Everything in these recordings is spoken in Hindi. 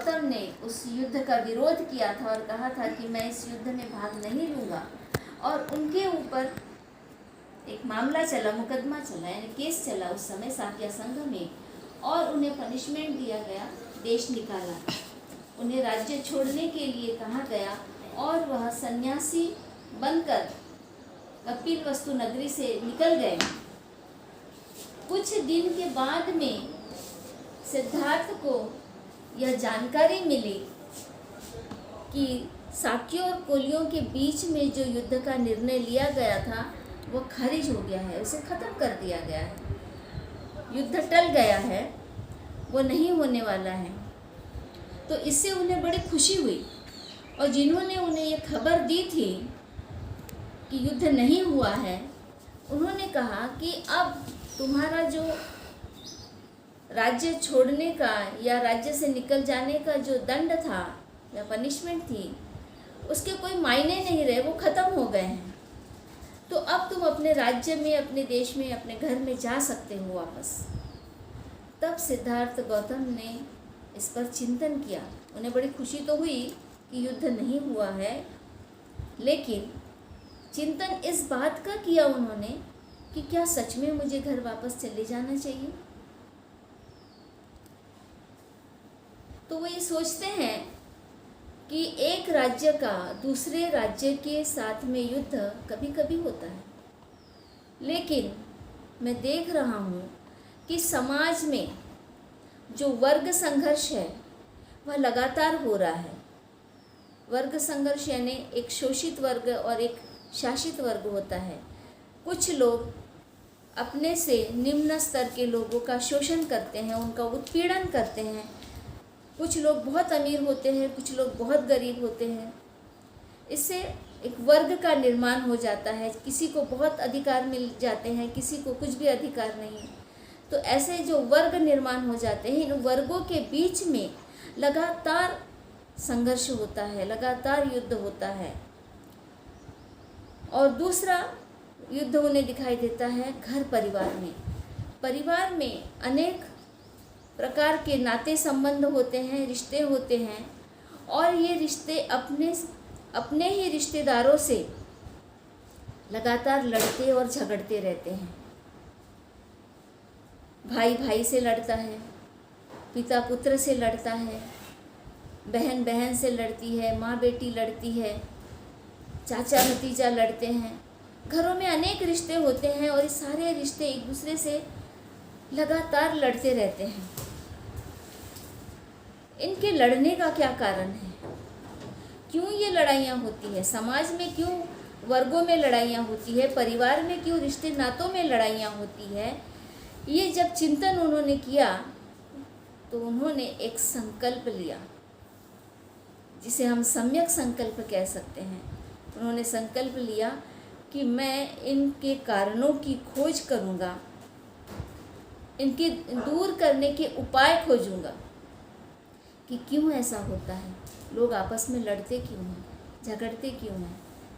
गौतम ने उस युद्ध का विरोध किया था और कहा था कि मैं इस युद्ध में भाग नहीं लूँगा, और उनके ऊपर एक मामला चला, मुकदमा चला, यानी केस चला उस समय साकिया संघ में, और उन्हें पनिशमेंट दिया गया, देश निकाला, उन्हें राज्य छोड़ने के लिए कहा गया और वह सन्यासी बनकर कपिलवस्तु नगरी से निकल गए। कुछ दिन के बाद में सिद्धार्थ को यह जानकारी मिली कि साक्यों और कोलियों के बीच में जो युद्ध का निर्णय लिया गया था वो खारिज हो गया है, उसे ख़त्म कर दिया गया है, युद्ध टल गया है, वो नहीं होने वाला है। तो इससे उन्हें बड़ी खुशी हुई, और जिन्होंने उन्हें ये खबर दी थी कि युद्ध नहीं हुआ है, उन्होंने कहा कि अब तुम्हारा जो राज्य छोड़ने का या राज्य से निकल जाने का जो दंड था या पनिशमेंट थी, उसके कोई मायने नहीं रहे, वो ख़त्म हो गए हैं। तो अब तुम अपने राज्य में, अपने देश में, अपने घर में जा सकते हो वापस। तब सिद्धार्थ गौतम ने इस पर चिंतन किया। उन्हें बड़ी खुशी तो हुई कि युद्ध नहीं हुआ है, लेकिन चिंतन इस बात का किया उन्होंने कि क्या सच में मुझे घर वापस चले जाना चाहिए। तो वो ये सोचते हैं कि एक राज्य का दूसरे राज्य के साथ में युद्ध कभी कभी होता है, लेकिन मैं देख रहा हूँ कि समाज में जो वर्ग संघर्ष है वह लगातार हो रहा है। वर्ग संघर्ष यानी एक शोषित वर्ग और एक शासित वर्ग होता है। कुछ लोग अपने से निम्न स्तर के लोगों का शोषण करते हैं, उनका उत्पीड़न करते हैं। कुछ लोग बहुत अमीर होते हैं, कुछ लोग बहुत गरीब होते हैं। इससे एक वर्ग का निर्माण हो जाता है, किसी को बहुत अधिकार मिल जाते हैं, किसी को कुछ भी अधिकार नहीं है। तो ऐसे जो वर्ग निर्माण हो जाते हैं, इन वर्गों के बीच में लगातार संघर्ष होता है, लगातार युद्ध होता है। और दूसरा युद्ध उन्हें दिखाई देता है घर परिवार में। परिवार में अनेक प्रकार के नाते संबंध होते हैं, रिश्ते होते हैं, और ये रिश्ते अपने ही रिश्तेदारों से लगातार लड़ते और झगड़ते रहते हैं। भाई भाई से लड़ता है, पिता पुत्र से लड़ता है, बहन बहन से लड़ती है, माँ बेटी लड़ती है, चाचा भतीजा लड़ते हैं। घरों में अनेक रिश्ते होते हैं और ये सारे रिश्ते एक दूसरे से लगातार लड़ते रहते हैं। इनके लड़ने का क्या कारण है? क्यों ये लड़ाइयाँ होती है? समाज में क्यों वर्गों में लड़ाइयाँ होती है? परिवार में क्यों रिश्ते नातों में लड़ाइयाँ होती है? ये जब चिंतन उन्होंने किया तो उन्होंने एक संकल्प लिया, जिसे हम सम्यक संकल्प कह सकते हैं। उन्होंने संकल्प लिया कि मैं इनके कारणों की खोज करूँगा, इनके दूर करने के उपाय खोजूँगा कि क्यों ऐसा होता है, लोग आपस में लड़ते क्यों हैं, झगड़ते क्यों हैं,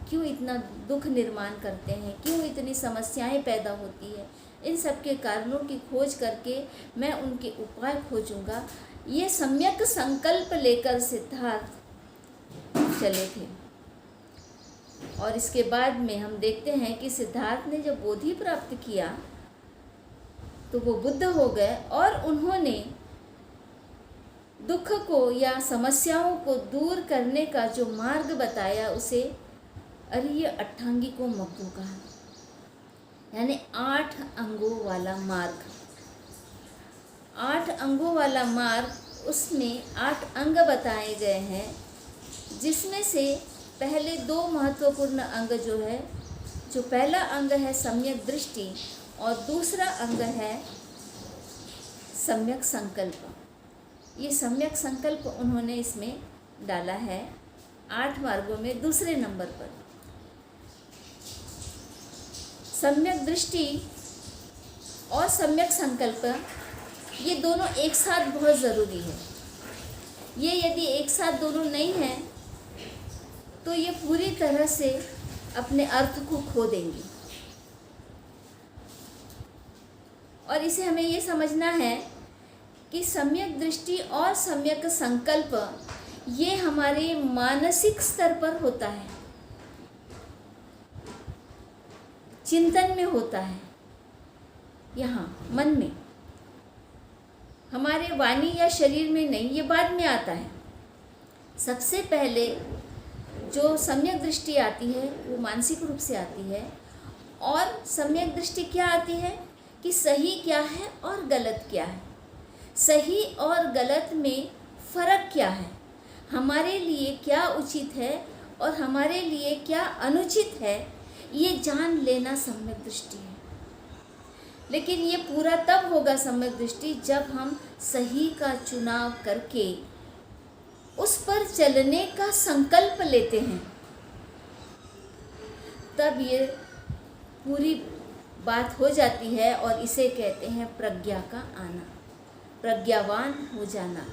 क्यों इतना दुख निर्माण करते हैं, क्यों इतनी समस्याएं पैदा होती है। इन सब के कारणों की खोज करके मैं उनके उपाय खोजूँगा। ये सम्यक संकल्प लेकर सिद्धार्थ चले थे। और इसके बाद में हम देखते हैं कि सिद्धार्थ ने जब बोधि प्राप्त किया तो वो बुद्ध हो गए, और उन्होंने दुख को या समस्याओं को दूर करने का जो मार्ग बताया उसे अरिय अट्ठांगिको मग्गो कहा, यानी 8 अंगों वाला मार्ग। 8 अंगों वाला मार्ग, उसमें 8 अंग बताए गए हैं, जिसमें से पहले 2 महत्वपूर्ण अंग जो पहला अंग है सम्यक दृष्टि और दूसरा अंग है सम्यक संकल्प। ये सम्यक संकल्प उन्होंने इसमें डाला है 8 मार्गों में दूसरे नंबर पर। सम्यक दृष्टि और सम्यक संकल्प, ये दोनों एक साथ बहुत ज़रूरी है। ये यदि एक साथ दोनों नहीं हैं तो ये पूरी तरह से अपने अर्थ को खो देंगी। और इसे हमें ये समझना है कि सम्यक दृष्टि और सम्यक संकल्प ये हमारे मानसिक स्तर पर होता है, चिंतन में होता है, यहाँ मन में, हमारे वाणी या शरीर में नहीं, ये बाद में आता है। सबसे पहले जो सम्यक दृष्टि आती है वो मानसिक रूप से आती है। और सम्यक दृष्टि क्या आती है कि सही क्या है और गलत क्या है, सही और गलत में फ़र्क क्या है, हमारे लिए क्या उचित है और हमारे लिए क्या अनुचित है, ये जान लेना सम्यक दृष्टि है। लेकिन ये पूरा तब होगा सम्यक दृष्टि जब हम सही का चुनाव करके उस पर चलने का संकल्प लेते हैं, तब ये पूरी बात हो जाती है। और इसे कहते हैं प्रज्ञा का आना, प्रज्ञावान हो जाना।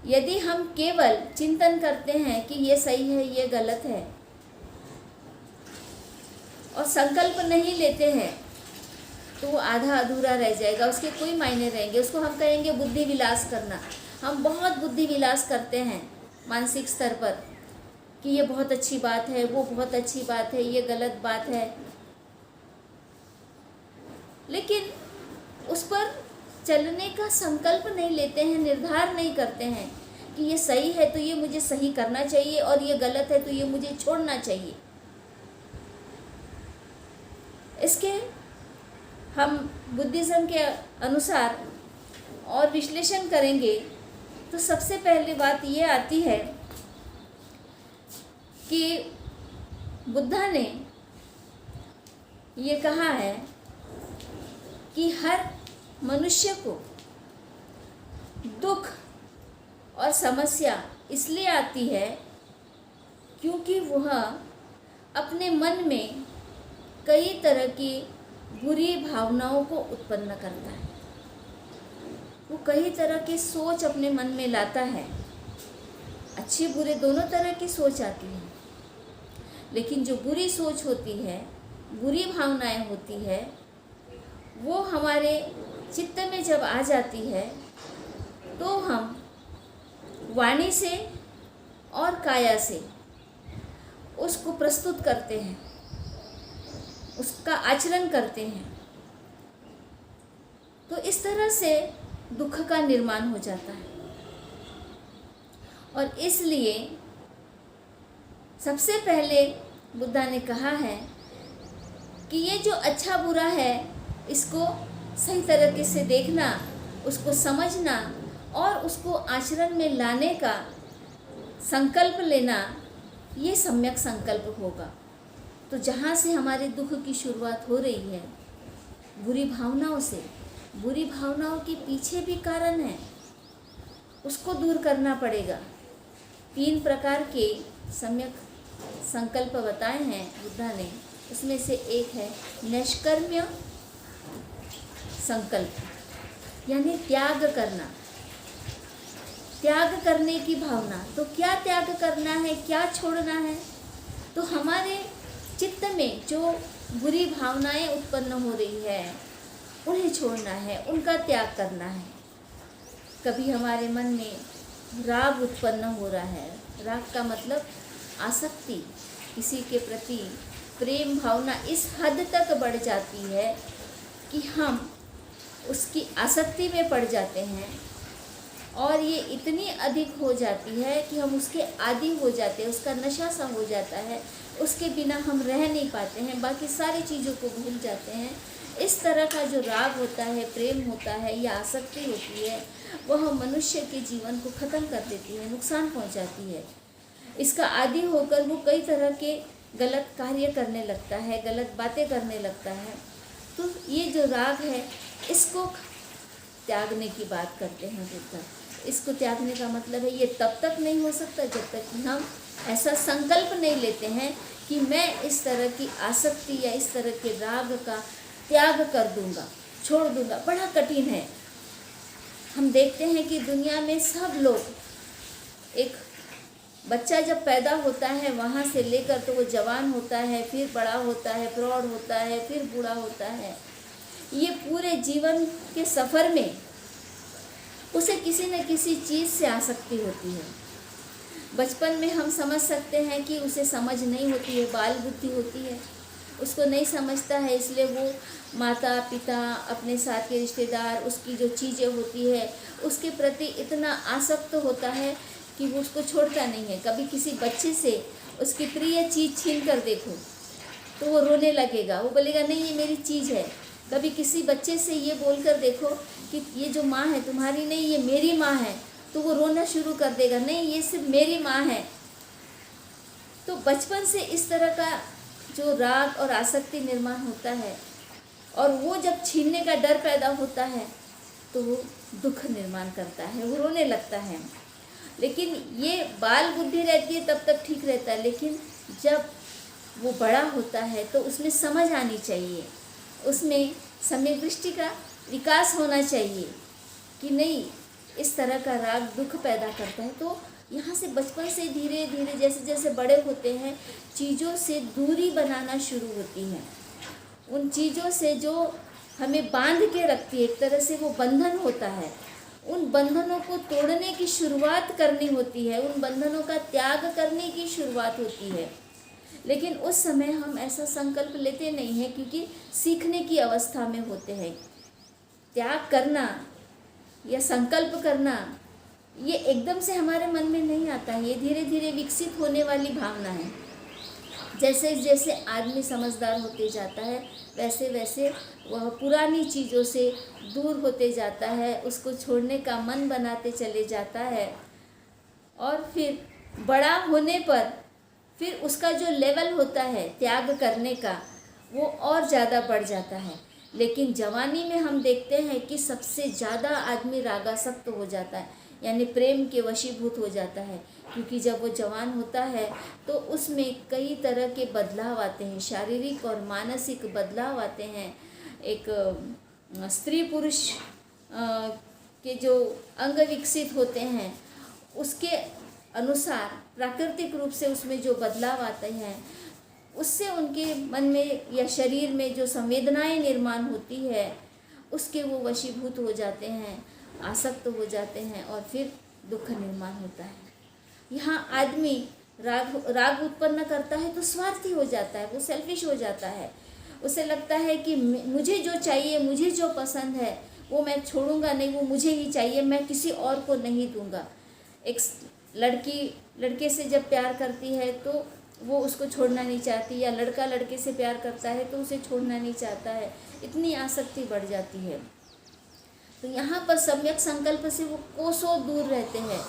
यदि हम केवल चिंतन करते हैं कि ये सही है ये गलत है और संकल्प नहीं लेते हैं, तो वो आधा अधूरा रह जाएगा, उसके कोई मायने रहेंगे। उसको हम कहेंगे बुद्धि विलास करना। हम बहुत बुद्धि विलास करते हैं मानसिक स्तर पर कि ये बहुत अच्छी बात है, वो बहुत अच्छी बात है, ये गलत बात है, लेकिन उस पर चलने का संकल्प नहीं लेते हैं, निर्धार नहीं करते हैं कि ये सही है तो ये मुझे सही करना चाहिए और ये गलत है तो ये मुझे छोड़ना चाहिए। इसके हम बुद्धिज़्म के अनुसार और विश्लेषण करेंगे तो सबसे पहली बात ये आती है कि बुद्धा ने ये कहा है कि हर मनुष्य को दुख और समस्या इसलिए आती है क्योंकि वह अपने मन में कई तरह की बुरी भावनाओं को उत्पन्न करता है। वो कई तरह की सोच अपने मन में लाता है, अच्छी बुरे दोनों तरह की सोच आती है। लेकिन जो बुरी सोच होती है, बुरी भावनाएं होती है, वो हमारे चित्त में जब आ जाती है तो हम वाणी से और काया से उसको प्रस्तुत करते हैं, उसका आचरण करते हैं। तो इस तरह से दुख का निर्माण हो जाता है। और इसलिए सबसे पहले बुद्धा ने कहा है कि ये जो अच्छा बुरा है इसको सही तरीके से देखना, उसको समझना और उसको आचरण में लाने का संकल्प लेना, ये सम्यक संकल्प होगा। तो जहाँ से हमारे दुख की शुरुआत हो रही है, बुरी भावनाओं से, बुरी भावनाओं के पीछे भी कारण है, उसको दूर करना पड़ेगा। 3 प्रकार के सम्यक संकल्प बताए हैं बुद्धा ने, उसमें से एक है निष्कर्म्य संकल्प, यानी त्याग करना, त्याग करने की भावना। तो क्या त्याग करना है, क्या छोड़ना है? तो हमारे चित्त में जो बुरी भावनाएं उत्पन्न हो रही है उन्हें छोड़ना है, उनका त्याग करना है। कभी हमारे मन में राग उत्पन्न हो रहा है, राग का मतलब आसक्ति, किसी के प्रति प्रेम भावना इस हद तक बढ़ जाती है कि हम उसकी आसक्ति में पड़ जाते हैं और ये इतनी अधिक हो जाती है कि हम उसके आदी हो जाते हैं, उसका नशा सा हो जाता है, उसके बिना हम रह नहीं पाते हैं, बाकी सारी चीज़ों को भूल जाते हैं। इस तरह का जो राग होता है, प्रेम होता है या आसक्ति होती है, वह मनुष्य के जीवन को ख़त्म कर देती है, नुकसान पहुंचाती है। इसका आदी होकर वो कई तरह के गलत कार्य करने लगता है, गलत बातें करने लगता है। तो ये जो राग है इसको त्यागने की बात करते हैं बुद्ध। इसको त्यागने का मतलब है ये तब तक नहीं हो सकता जब तक कि हम ऐसा संकल्प नहीं लेते हैं कि मैं इस तरह की आसक्ति या इस तरह के राग का त्याग कर दूंगा, छोड़ दूंगा। बड़ा कठिन है। हम देखते हैं कि दुनिया में सब लोग, एक बच्चा जब पैदा होता है वहाँ से लेकर तो वो जवान होता है, फिर बड़ा होता है, प्रौढ़ होता है, फिर बूढ़ा होता है। ये पूरे जीवन के सफ़र में उसे किसी न किसी चीज़ से आसक्ति होती है। बचपन में हम समझ सकते हैं कि उसे समझ नहीं होती है, बाल बुद्धि होती है, उसको नहीं समझता है, इसलिए वो माता पिता, अपने साथ के रिश्तेदार, उसकी जो चीज़ें होती है उसके प्रति इतना आसक्त होता है कि वो उसको छोड़ता नहीं है। कभी किसी बच्चे से उसकी प्रिय चीज़ छीन कर देखो तो वो रोने लगेगा, वो बोलेगा नहीं ये मेरी चीज़ है। कभी किसी बच्चे से ये बोलकर देखो कि ये जो माँ है तुम्हारी नहीं, ये मेरी माँ है, तो वो रोना शुरू कर देगा, नहीं ये सिर्फ मेरी माँ है। तो बचपन से इस तरह का जो राग और आसक्ति निर्माण होता है और वो जब छीनने का डर पैदा होता है तो वो दुख निर्माण करता है, वो रोने लगता है। लेकिन ये बाल बुद्धि रहती है तब तक ठीक रहता है, लेकिन जब वो बड़ा होता है तो उसमें समझ आनी चाहिए, उसमें सम्यक दृष्टि का विकास होना चाहिए कि नहीं इस तरह का राग दुख पैदा करता है। तो यहाँ से बचपन से धीरे धीरे जैसे जैसे बड़े होते हैं चीज़ों से दूरी बनाना शुरू होती है। उन चीज़ों से जो हमें बांध के रखती है, एक तरह से वो बंधन होता है, उन बंधनों को तोड़ने की शुरुआत करनी होती है, उन बंधनों का त्याग करने की शुरुआत होती है। लेकिन उस समय हम ऐसा संकल्प लेते नहीं हैं क्योंकि सीखने की अवस्था में होते हैं। त्याग करना या संकल्प करना ये एकदम से हमारे मन में नहीं आता है, ये धीरे धीरे विकसित होने वाली भावना है। जैसे जैसे आदमी समझदार होते जाता है वैसे वैसे वह पुरानी चीज़ों से दूर होते जाता है, उसको छोड़ने का मन बनाते चले जाता है और फिर बड़ा होने पर फिर उसका जो लेवल होता है त्याग करने का वो और ज़्यादा बढ़ जाता है। लेकिन जवानी में हम देखते हैं कि सबसे ज़्यादा आदमी रागासक्त हो जाता है, यानी प्रेम के वशीभूत हो जाता है, क्योंकि जब वो जवान होता है तो उसमें कई तरह के बदलाव आते हैं, शारीरिक और मानसिक बदलाव आते हैं। एक स्त्री पुरुष के जो अंग विकसित होते हैं उसके अनुसार प्राकृतिक रूप से उसमें जो बदलाव आते हैं उससे उनके मन में या शरीर में जो संवेदनाएं निर्माण होती है उसके वो वशीभूत हो जाते हैं, आसक्त हो जाते हैं और फिर दुख निर्माण होता है। यहाँ आदमी राग उत्पन्न करता है तो स्वार्थी हो जाता है, वो सेल्फिश हो जाता है। उसे लगता है कि मुझे जो चाहिए, मुझे जो पसंद है वो मैं छोड़ूंगा नहीं, वो मुझे ही चाहिए, मैं किसी और को नहीं दूंगा। एक लड़की लड़के से जब प्यार करती है तो वो उसको छोड़ना नहीं चाहती, या लड़का लड़के से प्यार करता है तो उसे छोड़ना नहीं चाहता है, इतनी आसक्ति बढ़ जाती है। तो यहाँ पर सम्यक संकल्प से वो कोसों दूर रहते हैं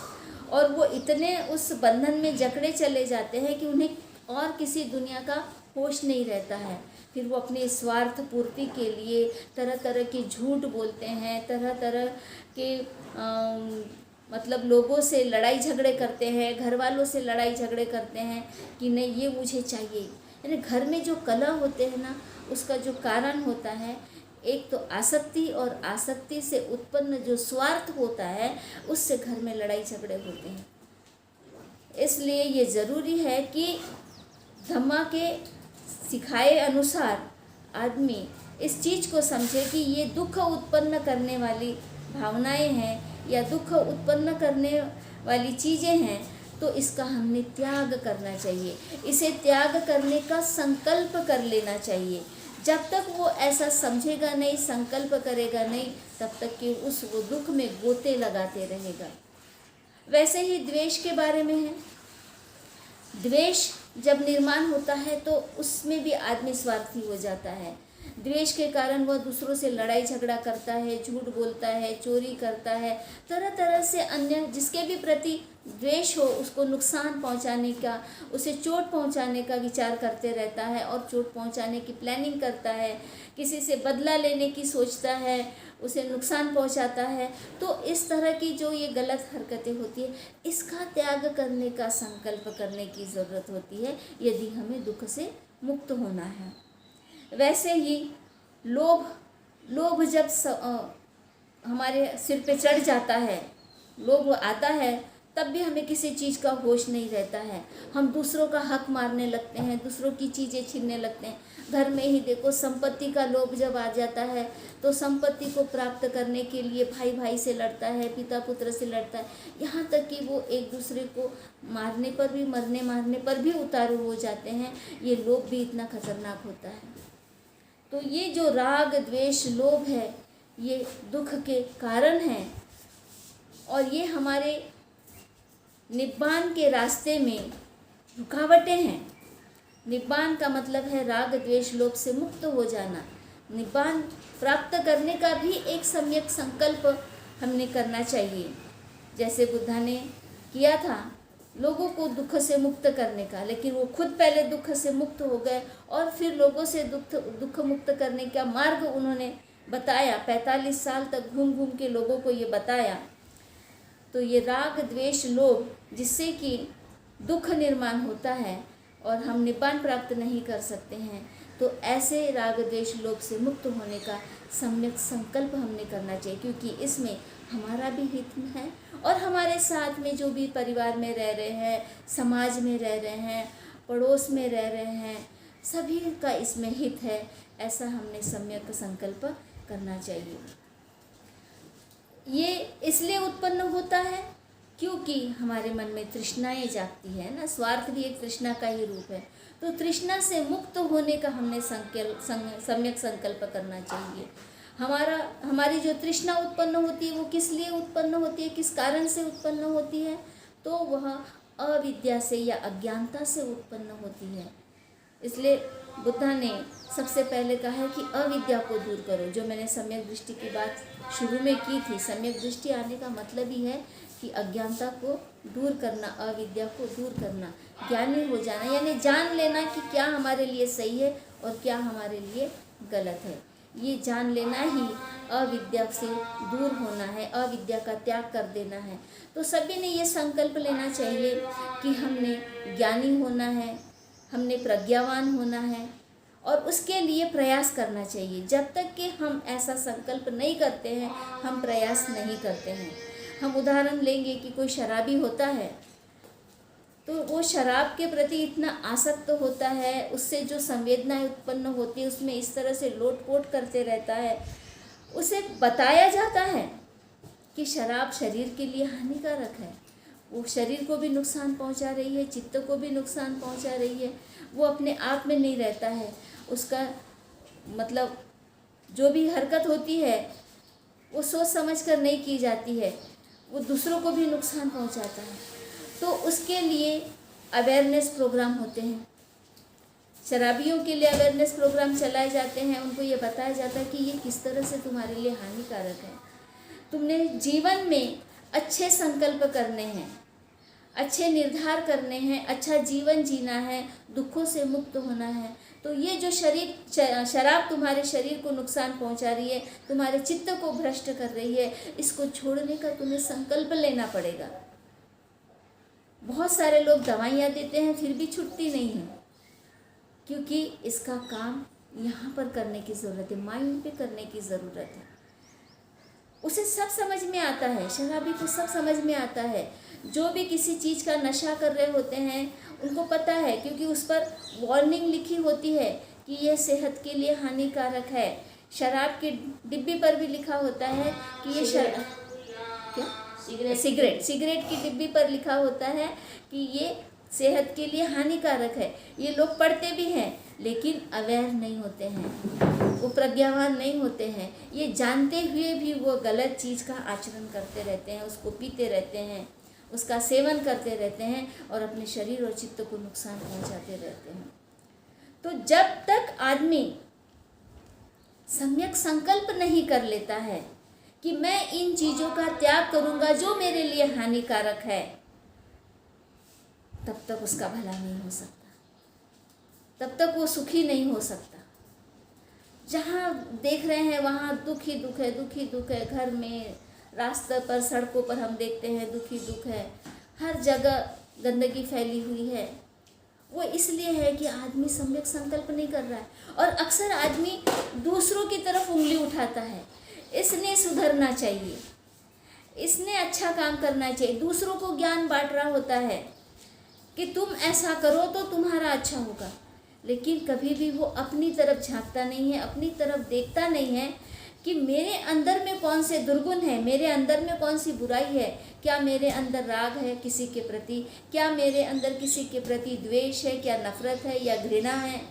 और वो इतने उस बंधन में जकड़े चले जाते हैं कि उन्हें और किसी दुनिया का होश नहीं रहता है। फिर वो अपने स्वार्थ पूर्ति के लिए तरह तरह के झूठ बोलते हैं, तरह तरह के मतलब लोगों से लड़ाई झगड़े करते हैं, घर वालों से लड़ाई झगड़े करते हैं कि नहीं ये मुझे चाहिए। यानी घर में जो कलह होते हैं ना उसका जो कारण होता है एक तो आसक्ति, और आसक्ति से उत्पन्न जो स्वार्थ होता है उससे घर में लड़ाई झगड़े होते हैं। इसलिए ये ज़रूरी है कि धम्मा के सिखाए अनुसार आदमी इस चीज़ को समझे कि ये दुख उत्पन्न करने वाली भावनाएं हैं या दुख उत्पन्न करने वाली चीज़ें हैं, तो इसका हमने त्याग करना चाहिए, इसे त्याग करने का संकल्प कर लेना चाहिए। जब तक वो ऐसा समझेगा नहीं, संकल्प करेगा नहीं, तब तक कि वो दुख में गोते लगाते रहेगा। वैसे ही द्वेष के बारे में है। द्वेष जब निर्माण होता है तो उसमें भी आदमी स्वार्थी हो जाता है। द्वेष के कारण वह दूसरों से लड़ाई झगड़ा करता है, झूठ बोलता है, चोरी करता है, तरह तरह से अन्य जिसके भी प्रति द्वेष हो उसको नुकसान पहुंचाने का, उसे चोट पहुंचाने का विचार करते रहता है और चोट पहुंचाने की प्लानिंग करता है, किसी से बदला लेने की सोचता है, उसे नुकसान पहुंचाता है। तो इस तरह की जो ये गलत हरकतें होती है इसका त्याग करने का संकल्प करने की ज़रूरत होती है यदि हमें दुख से मुक्त होना है। वैसे ही लोभ जब हमारे सिर पे चढ़ जाता है, लोभ आता है तब भी हमें किसी चीज़ का होश नहीं रहता है। हम दूसरों का हक मारने लगते हैं, दूसरों की चीज़ें छीनने लगते हैं। घर में ही देखो, संपत्ति का लोभ जब आ जाता है तो संपत्ति को प्राप्त करने के लिए भाई भाई से लड़ता है, पिता पुत्र से लड़ता है, यहाँ तक कि वो एक दूसरे को मारने पर भी, मरने मारने पर भी उतारू हो जाते हैं। ये लोभ भी इतना खतरनाक होता है। तो ये जो राग द्वेष लोभ है, ये दुख के कारण हैं और ये हमारे निब्बान के रास्ते में रुकावटें हैं। निब्बान का मतलब है राग द्वेष लोभ से मुक्त हो जाना। निब्बान प्राप्त करने का भी एक सम्यक संकल्प हमने करना चाहिए, जैसे बुद्धा ने किया था लोगों को दुख से मुक्त करने का, लेकिन वो खुद पहले दुख से मुक्त हो गए और फिर लोगों से दुख मुक्त करने का मार्ग उन्होंने बताया। 45 साल तक घूम घूम के लोगों को ये बताया। तो ये राग द्वेष लोभ जिससे कि दुख निर्माण होता है और हम निब्बान प्राप्त नहीं कर सकते हैं, तो ऐसे राग द्वेष लोभ से मुक्त होने का सम्यक संकल्प हमने करना चाहिए, क्योंकि इसमें हमारा भी हित है और हमारे साथ में जो भी परिवार में रह रहे हैं, समाज में रह रहे हैं, पड़ोस में रह रहे हैं, सभी का इसमें हित है। ऐसा हमने सम्यक संकल्प करना चाहिए। ये इसलिए उत्पन्न होता है क्योंकि हमारे मन में तृष्णाएं जागती है ना। स्वार्थ भी एक तृष्णा का ही रूप है। तो तृष्णा से मुक्त होने का हमने सम्यक संकल्प करना चाहिए। हमारी जो तृष्णा उत्पन्न होती है वो किस लिए उत्पन्न होती है, किस कारण से उत्पन्न होती है, तो वह अविद्या से या अज्ञानता से उत्पन्न होती है। इसलिए बुद्धा ने सबसे पहले कहा है कि अविद्या को दूर करो। जो मैंने सम्यक दृष्टि की बात शुरू में की थी, सम्यक दृष्टि आने का मतलब ही है कि अज्ञानता को दूर करना, अविद्या को दूर करना, ज्ञानी हो जाना, यानी जान लेना कि क्या हमारे लिए सही है और क्या हमारे लिए गलत है। ये जान लेना ही अविद्या से दूर होना है, अविद्या का त्याग कर देना है। तो सभी ने ये संकल्प लेना चाहिए कि हमने ज्ञानी होना है, हमने प्रज्ञावान होना है और उसके लिए प्रयास करना चाहिए। जब तक कि हम ऐसा संकल्प नहीं करते हैं, हम प्रयास नहीं करते हैं। हम उदाहरण लेंगे कि कोई शराबी होता है तो वो शराब के प्रति इतना आसक्त होता है, उससे जो संवेदनाएं उत्पन्न होती है उसमें इस तरह से लोटपोट करते रहता है। उसे बताया जाता है कि शराब शरीर के लिए हानिकारक है, वो शरीर को भी नुकसान पहुंचा रही है, चित्त को भी नुकसान पहुंचा रही है। वो अपने आप में नहीं रहता है, उसका मतलब जो भी हरकत होती है वो सोच समझ कर नहीं की जाती है, वो दूसरों को भी नुकसान पहुंचाता है। तो उसके लिए अवेयरनेस प्रोग्राम होते हैं, शराबियों के लिए अवेयरनेस प्रोग्राम चलाए जाते हैं। उनको ये बताया जाता है कि ये किस तरह से तुम्हारे लिए हानिकारक है। तुमने जीवन में अच्छे संकल्प करने हैं, अच्छे निर्धार करने हैं, अच्छा जीवन जीना है, दुखों से मुक्त होना है। तो ये जो शराब तुम्हारे शरीर को नुकसान पहुंचा रही है, तुम्हारे चित्त को भ्रष्ट कर रही है, इसको छोड़ने का तुम्हें संकल्प लेना पड़ेगा। बहुत सारे लोग दवाइयाँ देते हैं फिर भी छूटती नहीं है, क्योंकि इसका काम यहाँ पर करने की ज़रूरत है, माइंड पे करने की ज़रूरत है। उसे सब समझ में आता है, शराबी को सब समझ में आता है। जो भी किसी चीज़ का नशा कर रहे होते हैं उनको पता है, क्योंकि उस पर वार्निंग लिखी होती है कि यह सेहत के लिए हानिकारक है। शराब की डिब्बी पर भी लिखा होता है कि ये सिगरेट की डिब्बी पर लिखा होता है कि ये सेहत के लिए हानिकारक है। ये लोग पढ़ते भी हैं लेकिन अवेयर नहीं होते हैं, वो प्रज्ञावान नहीं होते हैं। ये जानते हुए भी वो गलत चीज़ का आचरण करते रहते हैं, उसको पीते रहते हैं, उसका सेवन करते रहते हैं और अपने शरीर और चित्त को नुकसान पहुंचाते रहते हैं। तो जब तक आदमी सम्यक संकल्प नहीं कर लेता है कि मैं इन चीज़ों का त्याग करूंगा जो मेरे लिए हानिकारक है, तब तक उसका भला नहीं हो सकता, तब तक वो सुखी नहीं हो सकता। जहाँ देख रहे हैं वहाँ दुख ही दुख है, दुख ही दुख है। घर में, रास्ते पर, सड़कों पर हम देखते हैं दुख ही दुख है। हर जगह गंदगी फैली हुई है। वो इसलिए है कि आदमी सम्यक संकल्प नहीं कर रहा है और अक्सर आदमी दूसरों की तरफ उंगली उठाता है, इसने सुधरना चाहिए, इसने अच्छा काम करना चाहिए, दूसरों को ज्ञान बांट रहा होता है कि तुम ऐसा करो तो तुम्हारा अच्छा होगा, लेकिन कभी भी वो अपनी तरफ झांकता नहीं है, अपनी तरफ देखता नहीं है कि मेरे अंदर में कौन से दुर्गुण है, मेरे अंदर में कौन सी बुराई है। क्या मेरे अंदर राग है किसी के प्रति, क्या मेरे अंदर किसी के प्रति द्वेष है, क्या नफरत है या घृणा है,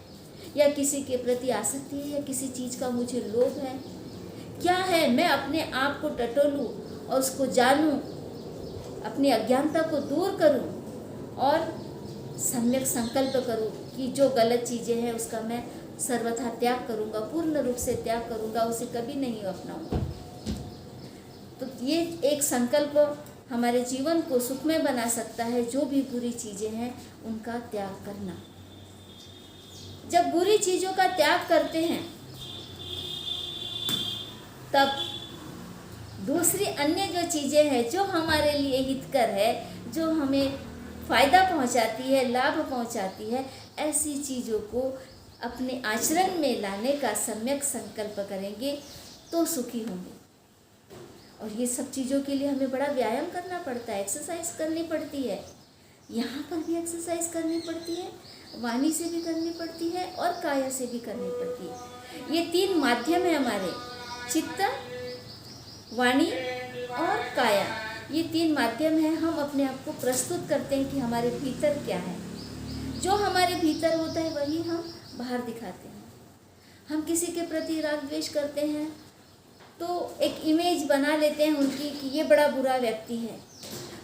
या किसी के प्रति आसक्ति है, या किसी चीज़ का मुझे लोभ है, क्या है। मैं अपने आप को टटोलूँ और उसको जानूँ, अपनी अज्ञानता को दूर करूँ और सम्यक संकल्प करूँ कि जो गलत चीज़ें हैं उसका मैं सर्वथा त्याग करूँगा, पूर्ण रूप से त्याग करूँगा, उसे कभी नहीं अपनाऊँगा। तो ये एक संकल्प हमारे जीवन को सुखमय बना सकता है। जो भी बुरी चीज़ें हैं उनका त्याग करना। जब बुरी चीज़ों का त्याग करते हैं तब दूसरी अन्य जो चीज़ें हैं जो हमारे लिए हितकर है, जो हमें फ़ायदा पहुंचाती है, लाभ पहुंचाती है, ऐसी चीज़ों को अपने आचरण में लाने का सम्यक संकल्प करेंगे तो सुखी होंगे। और ये सब चीज़ों के लिए हमें बड़ा व्यायाम करना पड़ता है, एक्सरसाइज करनी पड़ती है। यहाँ पर भी एक्सरसाइज करनी पड़ती है, वाणी से भी करनी पड़ती है और काया से भी करनी पड़ती है। ये तीन माध्यम है हमारे, चित्त, वाणी और काया। ये तीन माध्यम है। हम अपने आप को प्रस्तुत करते हैं कि हमारे भीतर क्या है। जो हमारे भीतर होता है वही हम बाहर दिखाते हैं। हम किसी के प्रति राग द्वेष करते हैं तो एक इमेज बना लेते हैं उनकी कि ये बड़ा बुरा व्यक्ति है,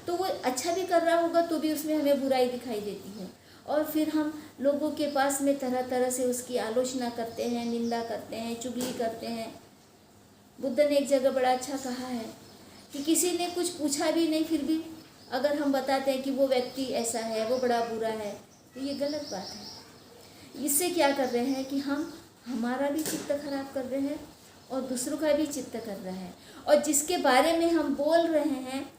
तो वो अच्छा भी कर रहा होगा तो भी उसमें हमें बुराई दिखाई देती है। और फिर हम लोगों के पास में तरह तरह से उसकी आलोचना करते हैं, निंदा करते हैं, चुगली करते हैं। बुद्ध ने एक जगह बड़ा अच्छा कहा है कि किसी ने कुछ पूछा भी नहीं, फिर भी अगर हम बताते हैं कि वो व्यक्ति ऐसा है, वो बड़ा बुरा है, तो ये गलत बात है। इससे क्या कर रहे हैं कि हम हमारा भी चित्त खराब कर रहे हैं और दूसरों का भी चित्त कर रहे हैं, और जिसके बारे में हम बोल रहे हैं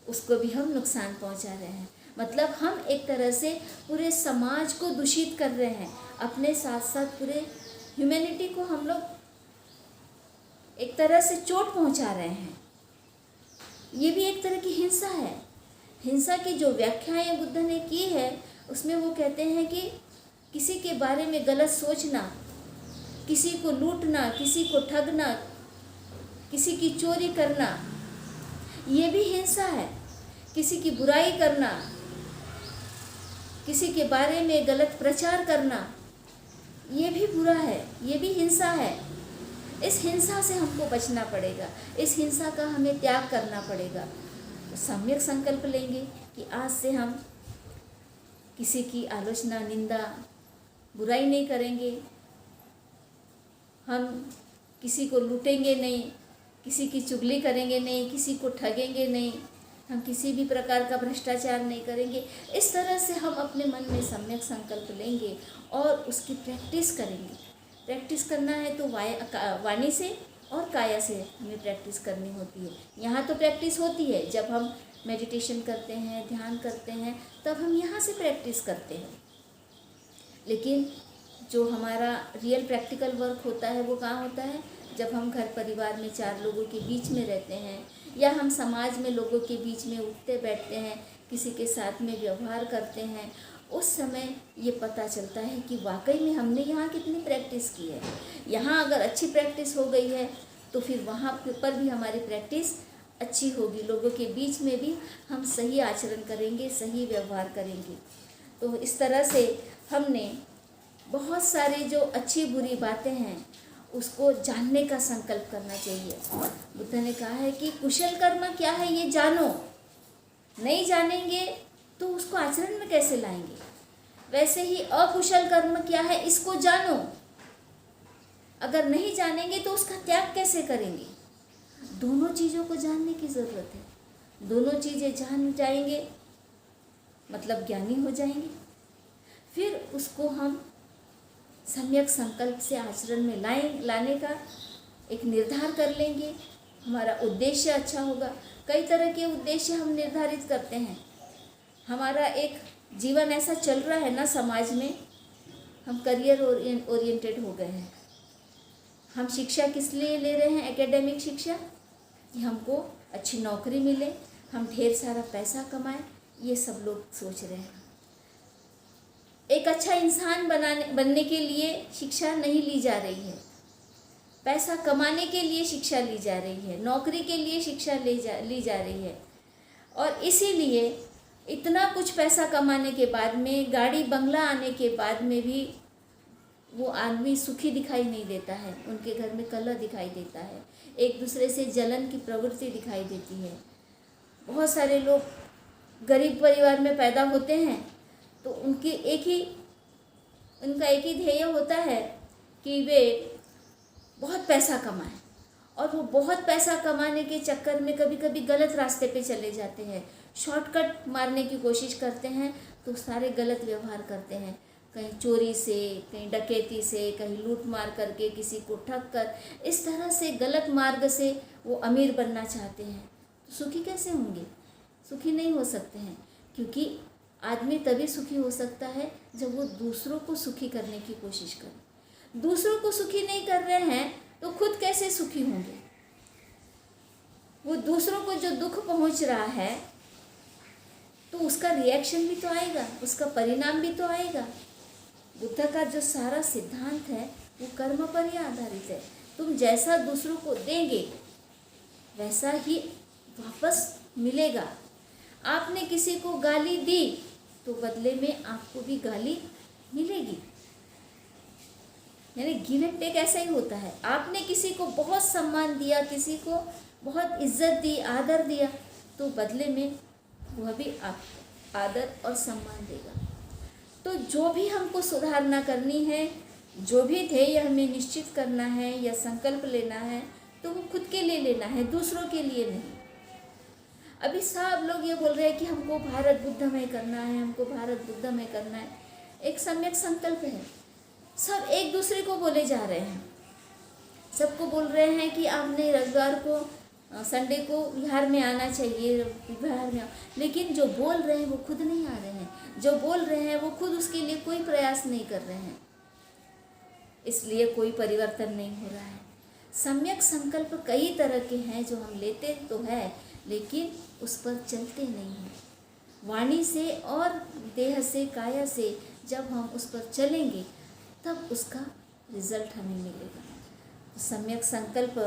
उसको भी हम नुकसान पहुंचा रहे हैं। मतलब हम एक तरह से पूरे समाज को दूषित कर रहे हैं, अपने साथ साथ पूरे ह्यूमैनिटी को हम लोग एक तरह से चोट पहुंचा रहे हैं। ये भी एक तरह की हिंसा है। हिंसा की जो व्याख्याएं बुद्ध ने की है उसमें वो कहते हैं कि किसी के बारे में गलत सोचना, किसी को लूटना, किसी को ठगना, किसी की चोरी करना, ये भी हिंसा है। किसी की बुराई करना, किसी के बारे में गलत प्रचार करना, ये भी बुरा है, ये भी हिंसा है। इस हिंसा से हमको बचना पड़ेगा, इस हिंसा का हमें त्याग करना पड़ेगा। तो सम्यक संकल्प लेंगे कि आज से हम किसी की आलोचना, निंदा, बुराई नहीं करेंगे, हम किसी को लूटेंगे नहीं, किसी की चुगली करेंगे नहीं, किसी को ठगेंगे नहीं, हम किसी भी प्रकार का भ्रष्टाचार नहीं करेंगे। इस तरह से हम अपने मन में सम्यक संकल्प लेंगे और उसकी प्रैक्टिस करेंगे। प्रैक्टिस करना है तो वाणी से और काया से हमें प्रैक्टिस करनी होती है। यहाँ तो प्रैक्टिस होती है जब हम मेडिटेशन करते हैं, ध्यान करते हैं, तब हम यहाँ से प्रैक्टिस करते हैं। लेकिन जो हमारा रियल प्रैक्टिकल वर्क होता है वो कहाँ होता है? जब हम घर परिवार में चार लोगों के बीच में रहते हैं, या हम समाज में लोगों के बीच में उठते बैठते हैं, किसी के साथ में व्यवहार करते हैं, उस समय ये पता चलता है कि वाकई में हमने यहाँ कितनी प्रैक्टिस की है। यहाँ अगर अच्छी प्रैक्टिस हो गई है तो फिर वहाँ पर भी हमारी प्रैक्टिस अच्छी होगी। लोगों के बीच में भी हम सही आचरण करेंगे, सही व्यवहार करेंगे। तो इस तरह से हमने बहुत सारी जो अच्छी बुरी बातें हैं उसको जानने का संकल्प करना चाहिए। बुद्ध ने कहा है कि कुशल कर्म क्या है ये जानो। नहीं जानेंगे तो उसको आचरण में कैसे लाएंगे? वैसे ही अकुशल कर्म क्या है इसको जानो। अगर नहीं जानेंगे तो उसका त्याग कैसे करेंगे? दोनों चीज़ों को जानने की ज़रूरत है। दोनों चीज़ें जान जाएंगे मतलब ज्ञानी हो जाएंगे। फिर उसको हम सम्यक संकल्प से आचरण में लाने का एक निर्धार कर लेंगे। हमारा उद्देश्य अच्छा होगा। कई तरह के उद्देश्य हम निर्धारित करते हैं। हमारा एक जीवन ऐसा चल रहा है ना समाज में, हम करियर ओरिएंटेड हो गए हैं। हम शिक्षा किस लिए ले रहे हैं? एकेडमिक शिक्षा, कि हमको अच्छी नौकरी मिले, हम ढेर सारा पैसा कमाएं, ये सब लोग सोच रहे हैं। एक अच्छा इंसान बनने के लिए शिक्षा नहीं ली जा रही है, पैसा कमाने के लिए शिक्षा ली जा रही है, नौकरी के लिए शिक्षा ली जा रही है। और इसीलिए इतना कुछ पैसा कमाने के बाद में, गाड़ी बंगला आने के बाद में भी वो आदमी सुखी दिखाई नहीं देता है। उनके घर में कलह दिखाई देता है, एक दूसरे से जलन की प्रवृत्ति दिखाई देती है। बहुत सारे लोग गरीब परिवार में पैदा होते हैं तो उनका एक ही ध्येय होता है कि वे बहुत पैसा कमाएं, और वो बहुत पैसा कमाने के चक्कर में कभी कभी गलत रास्ते पे चले जाते हैं, शॉर्टकट मारने की कोशिश करते हैं, तो सारे गलत व्यवहार करते हैं। कहीं चोरी से, कहीं डकैती से, कहीं लूट मार करके, किसी को ठग कर, इस तरह से गलत मार्ग से वो अमीर बनना चाहते हैं। तो सुखी कैसे होंगे? सुखी नहीं हो सकते हैं, क्योंकि आदमी तभी सुखी हो सकता है जब वो दूसरों को सुखी करने की कोशिश करे। दूसरों को सुखी नहीं कर रहे हैं तो खुद कैसे सुखी होंगे? वो दूसरों को जो दुख पहुंच रहा है तो उसका रिएक्शन भी तो आएगा, उसका परिणाम भी तो आएगा। बुद्ध का जो सारा सिद्धांत है वो कर्म पर ही आधारित है। तुम जैसा दूसरों को देंगे वैसा ही वापस मिलेगा। आपने किसी को गाली दी तो बदले में आपको भी गाली मिलेगी। यानी गिव एंड टेक ऐसा ही होता है। आपने किसी को बहुत सम्मान दिया, किसी को बहुत इज्जत दी, आदर दिया, तो बदले में वह भी आपको आदर और सम्मान देगा। तो जो भी हमको सुधारना करनी है, जो भी ध्येय हमें निश्चित करना है या संकल्प लेना है, तो वो खुद के लिए लेना है, दूसरों के लिए नहीं। अभी सब लोग ये बोल रहे हैं कि हमको भारत बुद्धमय करना है, हमको भारत बुद्धमय करना है। एक सम्यक संकल्प है। सब एक दूसरे को बोले जा रहे हैं, सबको बोल रहे हैं कि आपने रविवार को, संडे को बिहार में आना चाहिए, बिहार में लेकिन जो बोल रहे हैं वो खुद नहीं आ रहे हैं, जो बोल रहे हैं वो खुद उसके लिए कोई प्रयास नहीं कर रहे हैं, इसलिए कोई परिवर्तन नहीं हो रहा है। सम्यक संकल्प कई तरह के हैं जो हम लेते तो है, लेकिन उस पर चलते नहीं हैं। वाणी से और देह से, काया से जब हम उस पर चलेंगे तब उसका रिजल्ट हमें मिलेगा। तो सम्यक संकल्प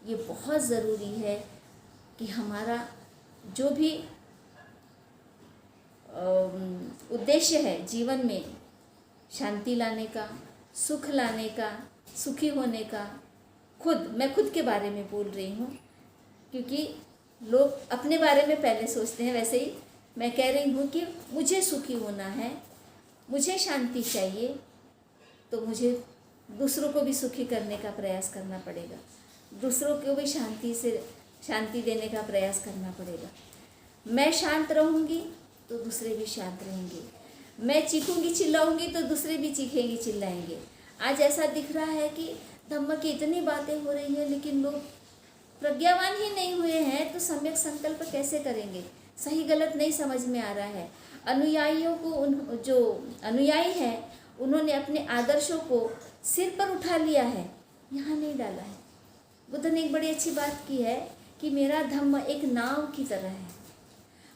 ये बहुत ज़रूरी है कि हमारा जो भी उद्देश्य है जीवन में, शांति लाने का, सुख लाने का, सुखी होने का, मैं खुद के बारे में बोल रही हूँ, क्योंकि लोग अपने बारे में पहले सोचते हैं, वैसे ही मैं कह रही हूँ कि मुझे सुखी होना है, मुझे शांति चाहिए, तो मुझे दूसरों को भी सुखी करने का प्रयास करना पड़ेगा, दूसरों को भी शांति देने का प्रयास करना पड़ेगा। मैं शांत रहूँगी तो दूसरे भी शांत रहेंगे, मैं चीखूँगी चिल्लाऊँगी तो दूसरे भी चीखेंगे चिल्लाएंगे। आज ऐसा दिख रहा है कि धम्म की इतनी बातें हो रही है लेकिन लोग प्रज्ञावान ही नहीं हुए हैं, तो सम्यक संकल्प कैसे करेंगे? सही गलत नहीं समझ में आ रहा है। अनुयायियों को, जो अनुयायी हैं उन्होंने अपने आदर्शों को सिर पर उठा लिया है, यहाँ नहीं डाला है। बुद्ध ने एक बड़ी अच्छी बात की है कि मेरा धम्म एक नाव की तरह है,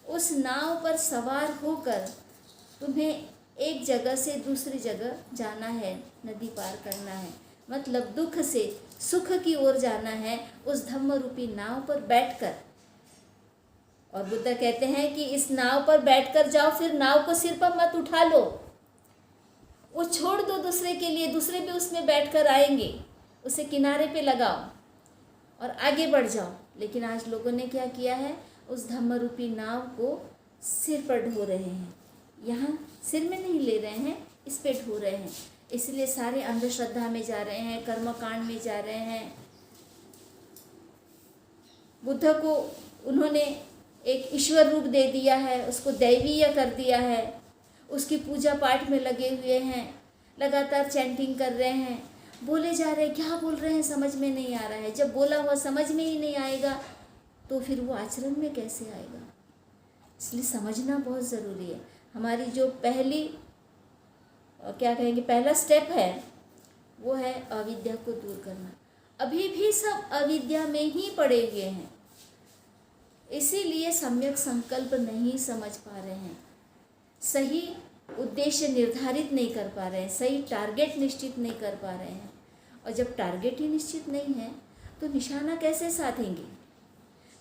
उस नाव पर सवार होकर तुम्हें एक जगह से दूसरी जगह जाना है, नदी पार करना है, मतलब दुख से सुख की ओर जाना है उस धम्म रूपी नाव पर बैठकर। और बुद्ध कहते हैं कि इस नाव पर बैठकर जाओ, फिर नाव को सिर पर मत उठा लो, वो छोड़ दो दूसरे के लिए, दूसरे भी उसमें बैठकर आएंगे, उसे किनारे पे लगाओ और आगे बढ़ जाओ। लेकिन आज लोगों ने क्या किया है, उस धम्म रूपी नाव को सिर पर ढो रहे हैं, यहाँ सिर में नहीं ले रहे हैं, इस पे ढो रहे हैं। इसलिए सारे अंधश्रद्धा में जा रहे हैं, कर्मकांड में जा रहे हैं। बुद्ध को उन्होंने एक ईश्वर रूप दे दिया है, उसको दैवीय कर दिया है, उसकी पूजा पाठ में लगे हुए हैं, लगातार चैंटिंग कर रहे हैं, बोले जा रहे हैं, क्या बोल रहे हैं समझ में नहीं आ रहा है। जब बोला हुआ समझ में ही नहीं आएगा तो फिर वो आचरण में कैसे आएगा? इसलिए समझना बहुत ज़रूरी है। हमारी जो पहला स्टेप है वो है अविद्या को दूर करना। अभी भी सब अविद्या में ही पड़े हुए हैं, इसीलिए सम्यक संकल्प नहीं समझ पा रहे हैं, सही उद्देश्य निर्धारित नहीं कर पा रहे हैं, सही टारगेट निश्चित नहीं कर पा रहे हैं। और जब टारगेट ही निश्चित नहीं है तो निशाना कैसे साधेंगे?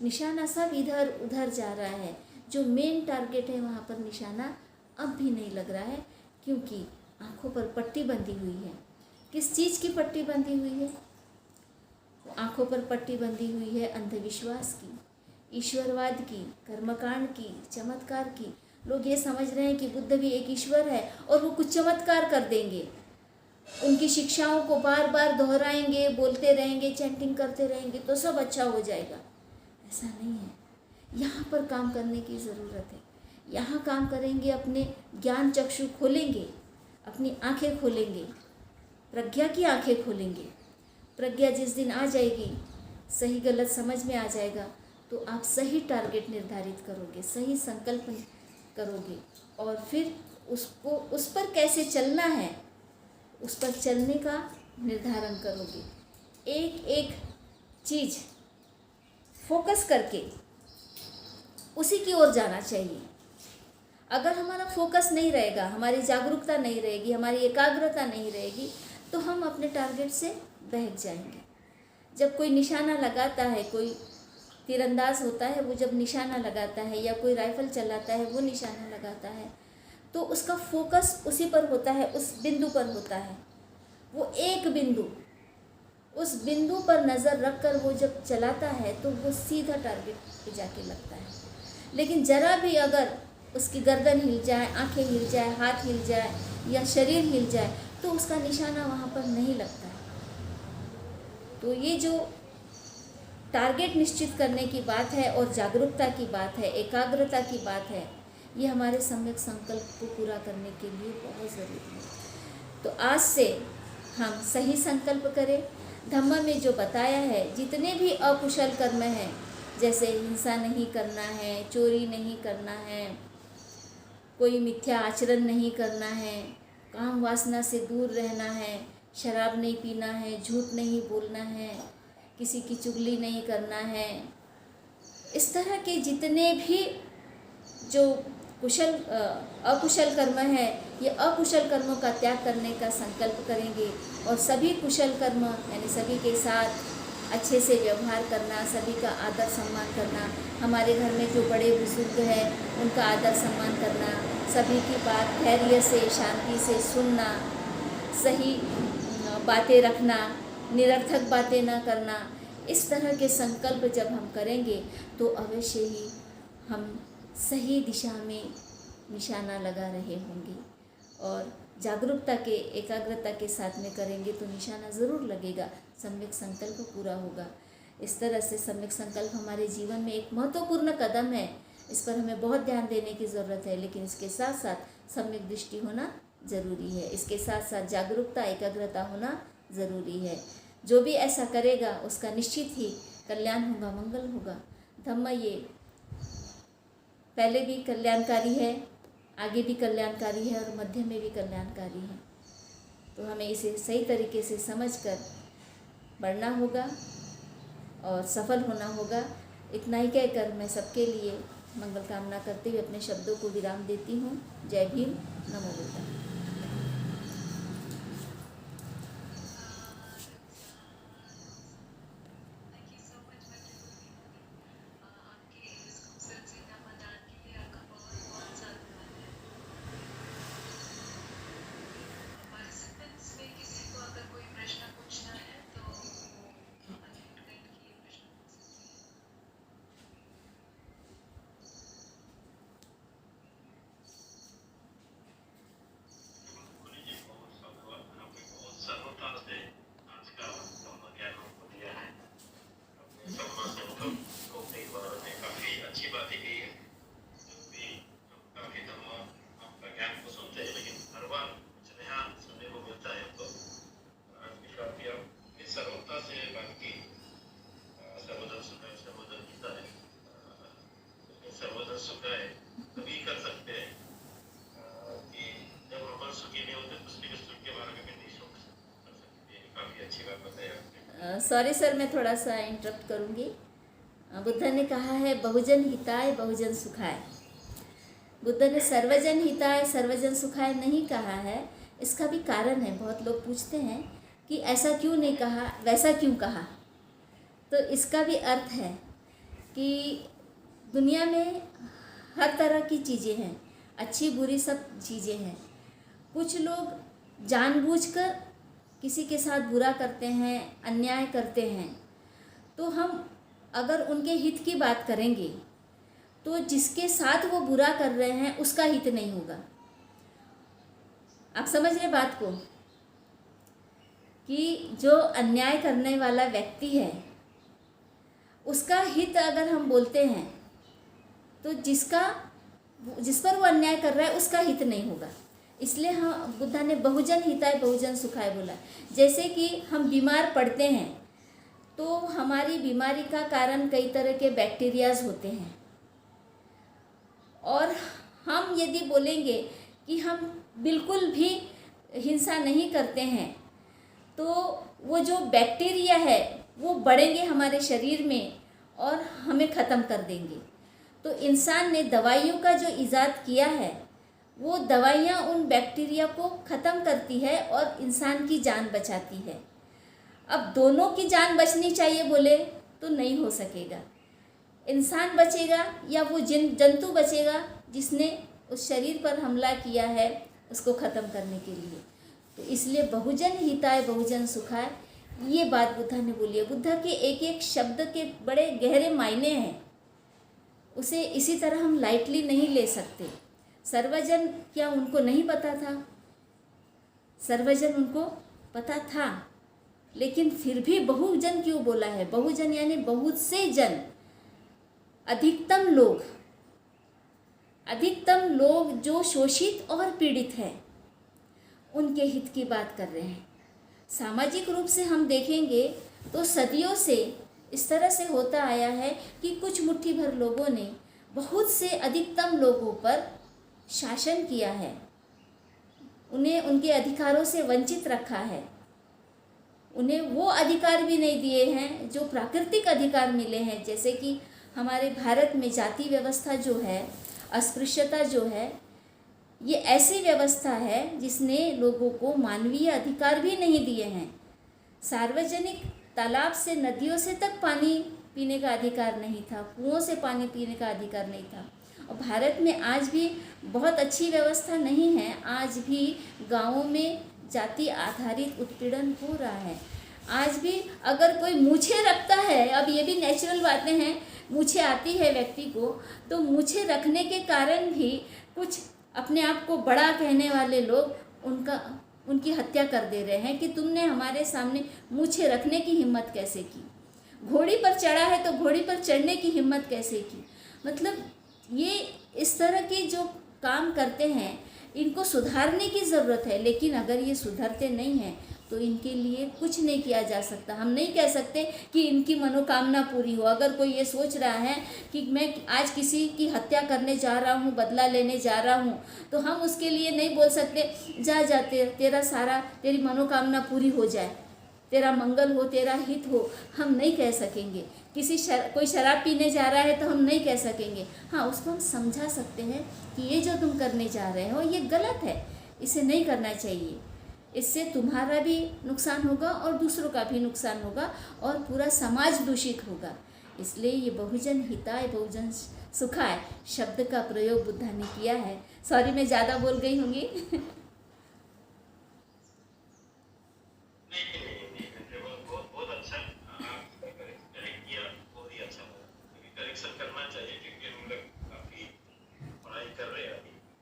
निशाना सब इधर उधर जा रहा है, जो मेन टारगेट है वहाँ पर निशाना अब भी नहीं लग रहा है, क्योंकि आँखों पर पट्टी बंधी हुई है। किस चीज़ की पट्टी बंधी हुई है? आँखों पर पट्टी बंधी हुई है अंधविश्वास की, ईश्वरवाद की, कर्मकांड की, चमत्कार की। लोग ये समझ रहे हैं कि बुद्ध भी एक ईश्वर है और वो कुछ चमत्कार कर देंगे, उनकी शिक्षाओं को बार बार दोहराएंगे, बोलते रहेंगे, चैंटिंग करते रहेंगे तो सब अच्छा हो जाएगा। ऐसा नहीं है। यहाँ पर काम करने की ज़रूरत है। यहाँ काम करेंगे, अपने ज्ञान चक्षु खोलेंगे, अपनी आंखें खोलेंगे, प्रज्ञा की आंखें खोलेंगे। प्रज्ञा जिस दिन आ जाएगी, सही गलत समझ में आ जाएगा, तो आप सही टारगेट निर्धारित करोगे, सही संकल्प करोगे और फिर उसको उस पर कैसे चलना है, उस पर चलने का निर्धारण करोगे। एक एक चीज़ फोकस करके उसी की ओर जाना चाहिए। अगर हमारा फोकस नहीं रहेगा, हमारी जागरूकता नहीं रहेगी, हमारी एकाग्रता नहीं रहेगी, तो हम अपने टारगेट से बहक जाएंगे। जब कोई निशाना लगाता है, कोई तीरंदाज होता है, वो जब निशाना लगाता है या कोई राइफल चलाता है वो निशाना लगाता है, तो उसका फोकस उसी पर होता है, उस बिंदु पर होता है। वो एक बिंदु, उस बिंदु पर नज़र रखकर वो जब चलाता है तो वो सीधा टारगेट पे जाके लगता है। लेकिन ज़रा भी अगर उसकी गर्दन हिल जाए, आंखें हिल जाए, हाथ हिल जाए या शरीर हिल जाए तो उसका निशाना वहाँ पर नहीं लगता है। तो ये जो टारगेट निश्चित करने की बात है और जागरूकता की बात है, एकाग्रता की बात है, ये हमारे सम्यक संकल्प को पूरा करने के लिए बहुत ज़रूरी है। तो आज से हम सही संकल्प करें। धम्म में जो बताया है, जितने भी अकुशल कर्म हैं, जैसे हिंसा नहीं करना है, चोरी नहीं करना है, कोई मिथ्या आचरण नहीं करना है, काम वासना से दूर रहना है, शराब नहीं पीना है, झूठ नहीं बोलना है, किसी की चुगली नहीं करना है, इस तरह के जितने भी जो अकुशल कर्म है, ये अकुशल कर्मों का त्याग करने का संकल्प करेंगे और सभी कुशल कर्म यानी सभी के साथ अच्छे से व्यवहार करना, सभी का आदर सम्मान करना, हमारे घर में जो बड़े बुजुर्ग हैं उनका आदर सम्मान करना, सभी की बात धैर्य से, शांति से सुनना, सही बातें रखना, निरर्थक बातें न करना। इस तरह के संकल्प जब हम करेंगे तो अवश्य ही हम सही दिशा में निशाना लगा रहे होंगे और जागरूकता के, एकाग्रता के साथ में करेंगे तो निशाना ज़रूर लगेगा, सम्यक संकल्प पूरा होगा। इस तरह से सम्यक संकल्प हमारे जीवन में एक महत्वपूर्ण कदम है। इस पर हमें बहुत ध्यान देने की ज़रूरत है, लेकिन इसके साथ साथ सम्यक दृष्टि होना ज़रूरी है। इसके साथ साथ जागरूकता, एकाग्रता होना ज़रूरी है। जो भी ऐसा करेगा उसका निश्चित ही कल्याण होगा, मंगल होगा। धम्म ये पहले भी कल्याणकारी है, आगे भी कल्याणकारी है और मध्य में भी कल्याणकारी है। तो हमें इसे सही तरीके से समझकर बढ़ना होगा और सफल होना होगा। इतना ही कहकर मैं सबके लिए मंगल कामना करते हुए अपने शब्दों को विराम देती हूँ। जय भीम, नमो बुद्धाय। सॉरी सर, मैं थोड़ा सा इंटरप्ट करूँगी। बुद्ध ने कहा है बहुजन हिताय बहुजन सुखाय। बुद्ध ने सर्वजन हिताय सर्वजन सुखाय नहीं कहा है। इसका भी कारण है। बहुत लोग पूछते हैं कि ऐसा क्यों नहीं कहा, वैसा क्यों कहा। तो इसका भी अर्थ है कि दुनिया में हर तरह की चीज़ें हैं, अच्छी बुरी सब चीज़ें हैं। कुछ लोग जानबूझकर किसी के साथ बुरा करते हैं, अन्याय करते हैं। तो हम अगर उनके हित की बात करेंगे तो जिसके साथ वो बुरा कर रहे हैं उसका हित नहीं होगा। आप समझ रहे बात को कि जो अन्याय करने वाला व्यक्ति है उसका हित अगर हम बोलते हैं तो जिस पर वो अन्याय कर रहा है उसका हित नहीं होगा। इसलिए हम बुद्ध ने बहुजन हिताय बहुजन सुखाय बोला। जैसे कि हम बीमार पड़ते हैं तो हमारी बीमारी का कारण कई तरह के बैक्टीरियाज होते हैं, और हम यदि बोलेंगे कि हम बिल्कुल भी हिंसा नहीं करते हैं तो वो जो बैक्टीरिया है वो बढ़ेंगे हमारे शरीर में और हमें ख़त्म कर देंगे। तो इंसान ने दवाइयों का जो इजाद किया है वो दवाइयाँ उन बैक्टीरिया को ख़त्म करती है और इंसान की जान बचाती है। अब दोनों की जान बचनी चाहिए बोले तो नहीं हो सकेगा। इंसान बचेगा या वो जंतु बचेगा जिसने उस शरीर पर हमला किया है उसको ख़त्म करने के लिए। तो इसलिए बहुजन हिताय बहुजन सुखाय ये बात बुद्ध ने बोली है। बुद्ध के एक एक शब्द के बड़े गहरे मायने हैं, उसे इसी तरह हम लाइटली नहीं ले सकते। सर्वजन क्या उनको नहीं पता था? सर्वजन उनको पता था, लेकिन फिर भी बहुजन क्यों बोला है? बहुजन यानी बहुत से जन, अधिकतम लोग जो शोषित और पीड़ित हैं उनके हित की बात कर रहे हैं। सामाजिक रूप से हम देखेंगे तो सदियों से इस तरह से होता आया है कि कुछ मुट्ठी भर लोगों ने बहुत से अधिकतम लोगों पर शासन किया है, उन्हें उनके अधिकारों से वंचित रखा है, उन्हें वो अधिकार भी नहीं दिए हैं जो प्राकृतिक अधिकार मिले हैं। जैसे कि हमारे भारत में जाति व्यवस्था जो है, अस्पृश्यता जो है, ये ऐसी व्यवस्था है जिसने लोगों को मानवीय अधिकार भी नहीं दिए हैं। सार्वजनिक तालाब से नदियों से तक पानी पीने का अधिकार नहीं था, कुओं से पानी पीने का अधिकार नहीं था। और भारत में आज भी बहुत अच्छी व्यवस्था नहीं है। आज भी गाँवों में जाति आधारित उत्पीड़न हो रहा है। आज भी अगर कोई मूछें रखता है, अब ये भी नेचुरल बातें हैं, मूछें आती है व्यक्ति को, तो मूछें रखने के कारण भी कुछ अपने आप को बड़ा कहने वाले लोग उनकी हत्या कर दे रहे हैं कि तुमने हमारे सामने मूछें रखने की हिम्मत कैसे की, घोड़ी पर चढ़ा है तो घोड़ी पर चढ़ने की हिम्मत कैसे की। मतलब ये इस तरह के जो काम करते हैं इनको सुधारने की ज़रूरत है, लेकिन अगर ये सुधरते नहीं हैं तो इनके लिए कुछ नहीं किया जा सकता। हम नहीं कह सकते कि इनकी मनोकामना पूरी हो। अगर कोई ये सोच रहा है कि मैं आज किसी की हत्या करने जा रहा हूँ, बदला लेने जा रहा हूँ, तो हम उसके लिए नहीं बोल सकते जा तेरी मनोकामना पूरी हो जाए, तेरा मंगल हो, तेरा हित हो। हम नहीं कह सकेंगे। कोई शराब पीने जा रहा है तो हम नहीं कह सकेंगे। हाँ, उसको हम समझा सकते हैं कि ये जो तुम करने जा रहे हो ये गलत है, इसे नहीं करना चाहिए। इससे तुम्हारा भी नुकसान होगा और दूसरों का भी नुकसान होगा और पूरा समाज दूषित होगा। इसलिए ये बहुजन हिताय बहुजन सुखाय शब्द का प्रयोग बुद्ध ने किया है। सॉरी, मैं ज़्यादा बोल गई होंगी।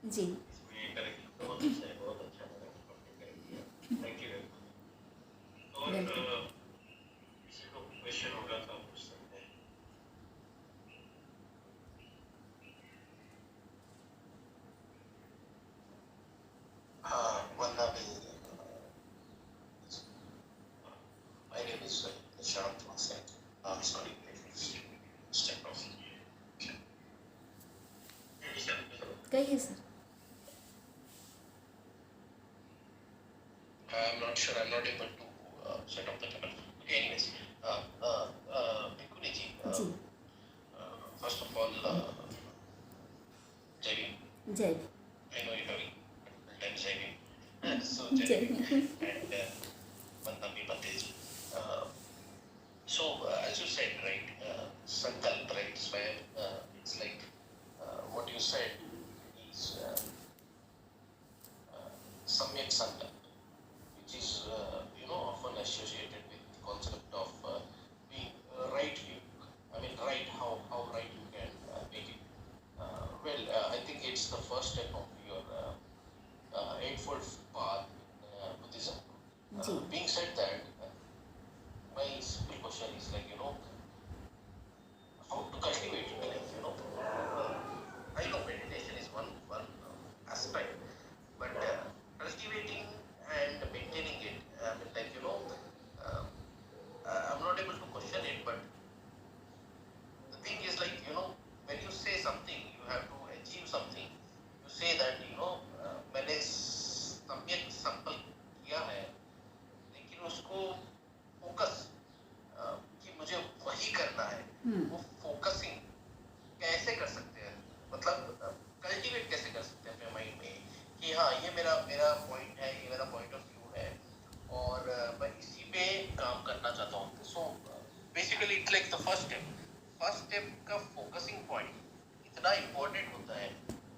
जी, welcome. Vandana my name is Nishant Vasant. Sorry, step off. कहिए sir. I'm not sure. I'm not able to set up the camera. Okay, anyways, Bhikkhuni ji, जी, जय Bhim. I know you're having time saving. So जय Jai Bhim. Bhim and Vandami Patel. Uh, so as you said, right, Sankalp, right, where it's like what you said is Samyak Sankalp, which is often associated with the concept of being right view. I mean, right, how right you can make it. I think it's the first step of your Eightfold Path in Buddhism. Ji. Being said that, my simple question is like, how to cultivate it? Like, I know meditation is one aspect, but cultivating and maintaining it, I'm not able to question it, but the thing is like, when you say something, you have to achieve something. You say that, मैंने सम्यक संकल्प किया है, लेकिन उसको फोकस कि मुझे वही करना है, वो फोकसिंग कैसे कर सकते हैं? मतलब कल्टीवेट कैसे कर सकते हैं अपने माइंड में कि हाँ, ये मेरा पॉइंट है, ये मेरा पॉइंट ऑफ व्यू है और मैं इसी पे काम करना चाहता हूँ. So basically it's like the first step का फोकसिंग पॉइंट इतना इम्पोर्टेंट होता है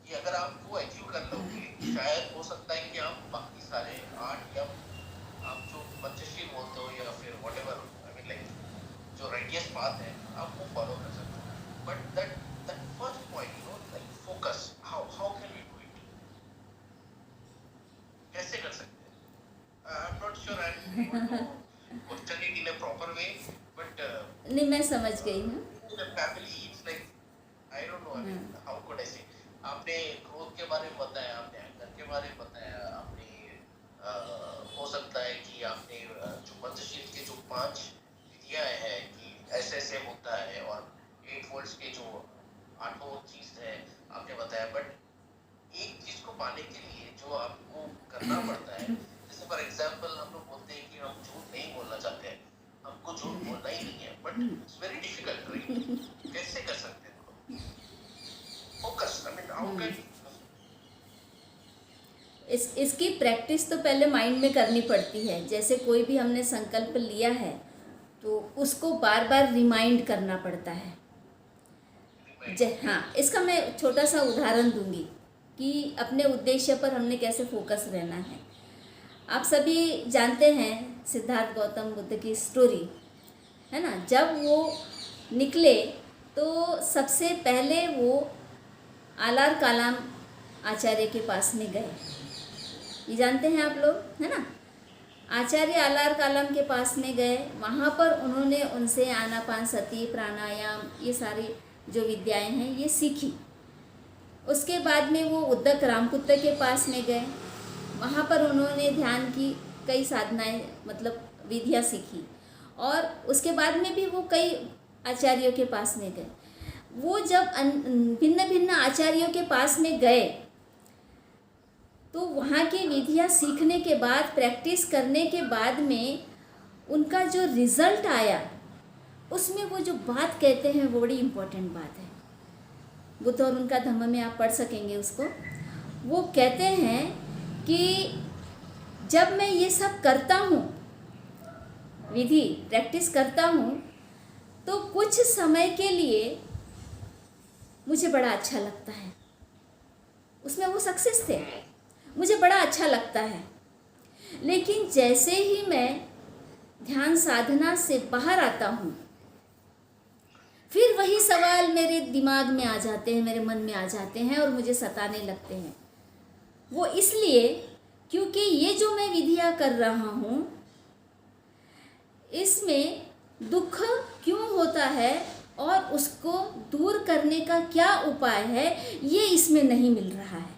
कि अगर आप वो अचीव कर लोगे, शायद हो सकता है कि आप बाकी सारे आर्ट या आप जो पंचशील बोलते हो या फिर व्हाटएवर, आई मीन लाइक जो राइटियस पाथ है, आप वो फॉलो कर सकते हो. But that first point, like focus, how can we do it? कैसे कर सकते हैं? I am not sure I am able to question it in a proper way, but नहीं, मैं समझ गई हूँ. In a family it's like I don't know, I mean how could I say. आपने क्रोध के बारे में बताया, आपने एंगर के बारे में बताया, आपने हो सकता है कि आपने जो पंचशील के जो 5 विधियां हैं कि ऐसे ऐसे होता है, और 8 वोल्ट्स के जो 8 चीज है आपने बताया. बट एक चीज को पाने के लिए जो आपको करना पड़ता है, जैसे फॉर एग्जांपल हम लोग बोलते हैं कि हम झूठ नहीं बोलना चाहते हैं, हमको झूठ बोलना ही नहीं है, but it's very difficult, right? कैसे कर सकते हैं focus? I mean how can इसकी प्रैक्टिस तो पहले माइंड में करनी पड़ती है. जैसे कोई भी हमने संकल्प लिया है तो उसको बार बार रिमाइंड करना पड़ता है. हाँ, इसका मैं छोटा सा उदाहरण दूंगी कि अपने उद्देश्य पर हमने कैसे फोकस रहना है. आप सभी जानते हैं सिद्धार्थ गौतम बुद्ध की स्टोरी, है ना. जब वो निकले तो सबसे पहले वो आलार कालाम आचार्य के पास में गए. ये जानते हैं आप लोग, है ना. आचार्य आलार कालाम के पास में गए. वहाँ पर उन्होंने उनसे आनापानसति, प्राणायाम, ये सारी जो विद्याएं हैं ये सीखी. उसके बाद में वो उद्दक रामपुत्र के पास में गए. वहाँ पर उन्होंने ध्यान की कई साधनाएं, मतलब विधियाँ सीखी. और उसके बाद में भी वो कई आचार्यों के पास में गए. वो जब भिन्न भिन्न आचार्यों के पास में गए तो वहाँ की विधियाँ सीखने के बाद, प्रैक्टिस करने के बाद में उनका जो रिज़ल्ट आया, उसमें वो जो बात कहते हैं वो बड़ी इम्पोर्टेंट बात है. बुद्ध और उनका धम्म में आप पढ़ सकेंगे उसको. वो कहते हैं कि जब मैं ये सब करता हूँ, विधि प्रैक्टिस करता हूँ, तो कुछ समय के लिए मुझे बड़ा अच्छा लगता है. उसमें वो सक्सेस थे, मुझे बड़ा अच्छा लगता है. लेकिन जैसे ही मैं ध्यान साधना से बाहर आता हूँ, फिर वही सवाल मेरे दिमाग में आ जाते हैं, मेरे मन में आ जाते हैं और मुझे सताने लगते हैं. वो इसलिए क्योंकि ये जो मैं विधियाँ कर रहा हूँ, इसमें दुख क्यों होता है और उसको दूर करने का क्या उपाय है, ये इसमें नहीं मिल रहा है.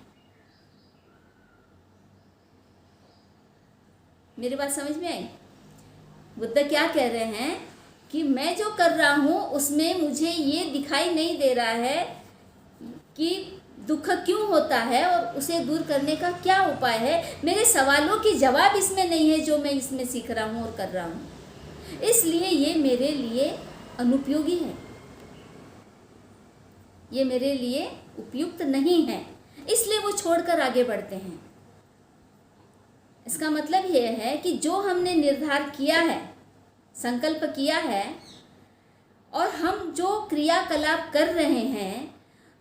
मेरी बात समझ में आई? बुद्ध क्या कह रहे हैं कि मैं जो कर रहा हूँ उसमें मुझे ये दिखाई नहीं दे रहा है कि दुख क्यों होता है और उसे दूर करने का क्या उपाय है. मेरे सवालों की जवाब इसमें नहीं है जो मैं इसमें सीख रहा हूँ और कर रहा हूँ. इसलिए ये मेरे लिए अनुपयोगी है, ये मेरे लिए उपयुक्त नहीं है. इसलिए वो छोड़कर आगे बढ़ते हैं। इसका मतलब यह है कि जो हमने निर्धार किया है, संकल्प किया है, और हम जो क्रियाकलाप कर रहे हैं,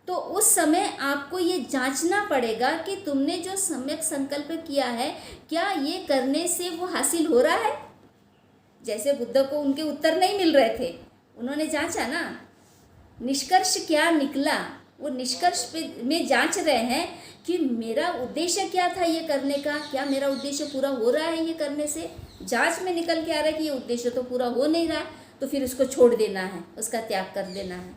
तो उस समय आपको ये जांचना पड़ेगा कि तुमने जो सम्यक संकल्प किया है, क्या ये करने से वो हासिल हो रहा है। जैसे बुद्ध को उनके उत्तर नहीं मिल रहे थे, उन्होंने जांचा ना, निष्कर्ष क्या निकला, वो निष्कर्ष पे में जांच रहे हैं कि मेरा उद्देश्य क्या था ये करने का, क्या मेरा उद्देश्य पूरा हो रहा है ये करने से। जांच में निकल के आ रहा है कि ये उद्देश्य तो पूरा हो नहीं रहा है, तो फिर उसको छोड़ देना है, उसका त्याग कर देना है।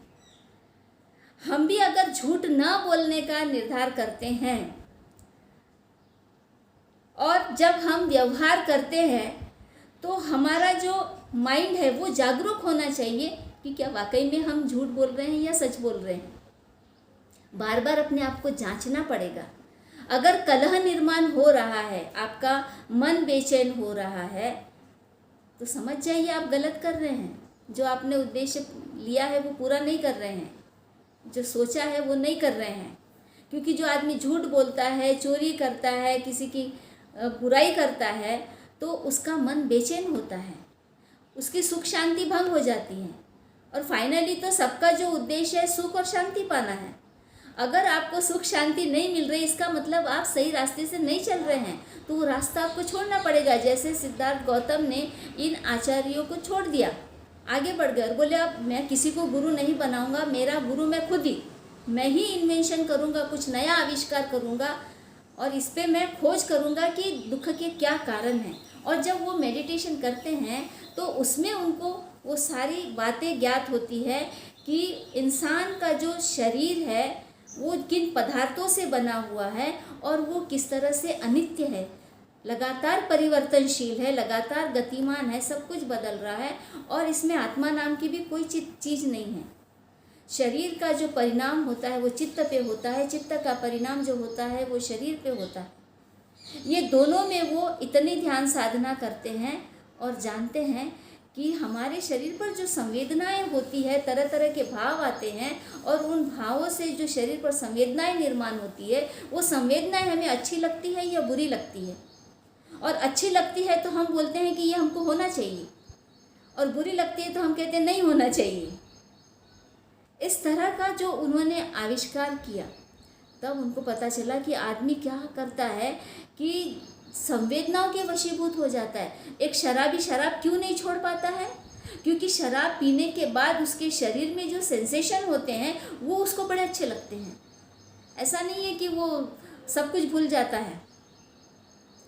हम भी अगर झूठ न बोलने का निर्धार करते हैं और जब हम व्यवहार करते हैं, तो हमारा जो माइंड है वो जागरूक होना चाहिए कि क्या वाकई में हम झूठ बोल रहे हैं या सच बोल रहे हैं। बार बार अपने आप को जांचना पड़ेगा। अगर कलह निर्माण हो रहा है, आपका मन बेचैन हो रहा है, तो समझ जाइए आप गलत कर रहे हैं। जो आपने उद्देश्य लिया है वो पूरा नहीं कर रहे हैं, जो सोचा है वो नहीं कर रहे हैं। क्योंकि जो आदमी झूठ बोलता है, चोरी करता है, किसी की बुराई करता है, तो उसका मन बेचैन होता है, उसकी सुख शांति भंग हो जाती है। और फाइनली तो सबका जो उद्देश्य है सुख और शांति पाना है। अगर आपको सुख शांति नहीं मिल रही, इसका मतलब आप सही रास्ते से नहीं चल रहे हैं, तो वो रास्ता आपको छोड़ना पड़ेगा। जैसे सिद्धार्थ गौतम ने इन आचार्यों को छोड़ दिया, आगे बढ़ गए और बोले अब मैं किसी को गुरु नहीं बनाऊंगा, मेरा गुरु मैं खुद ही, मैं ही इन्वेंशन करूंगा, कुछ नया आविष्कार करूंगा और इस पे मैं खोज करूंगा कि दुख के क्या कारण हैं। और जब वो मेडिटेशन करते हैं तो उसमें उनको वो सारी बातें ज्ञात होती है कि इंसान का जो शरीर है वो किन पदार्थों से बना हुआ है और वो किस तरह से अनित्य है, लगातार परिवर्तनशील है, लगातार गतिमान है, सब कुछ बदल रहा है और इसमें आत्मा नाम की भी कोई चीज़ नहीं है। शरीर का जो परिणाम होता है वो चित्त पे होता है, चित्त का परिणाम जो होता है वो शरीर पे होता है। ये दोनों में वो इतनी ध्यान साधना करते हैं और जानते हैं कि हमारे शरीर पर जो संवेदनाएं होती है, तरह तरह के भाव आते हैं और उन भावों से जो शरीर पर संवेदनाएं निर्माण होती है, वो संवेदनाएं हमें अच्छी लगती है या बुरी लगती है। और अच्छी लगती है तो हम बोलते हैं कि ये हमको होना चाहिए, और बुरी लगती है तो हम कहते हैं नहीं होना चाहिए। इस तरह का जो उन्होंने आविष्कार किया, तब उनको पता चला कि आदमी क्या करता है कि संवेदनाओं के वशीभूत हो जाता है। एक शराबी शराब क्यों नहीं छोड़ पाता है? क्योंकि शराब पीने के बाद उसके शरीर में जो सेंसेशन होते हैं वो उसको बड़े अच्छे लगते हैं। ऐसा नहीं है कि वो सब कुछ भूल जाता है,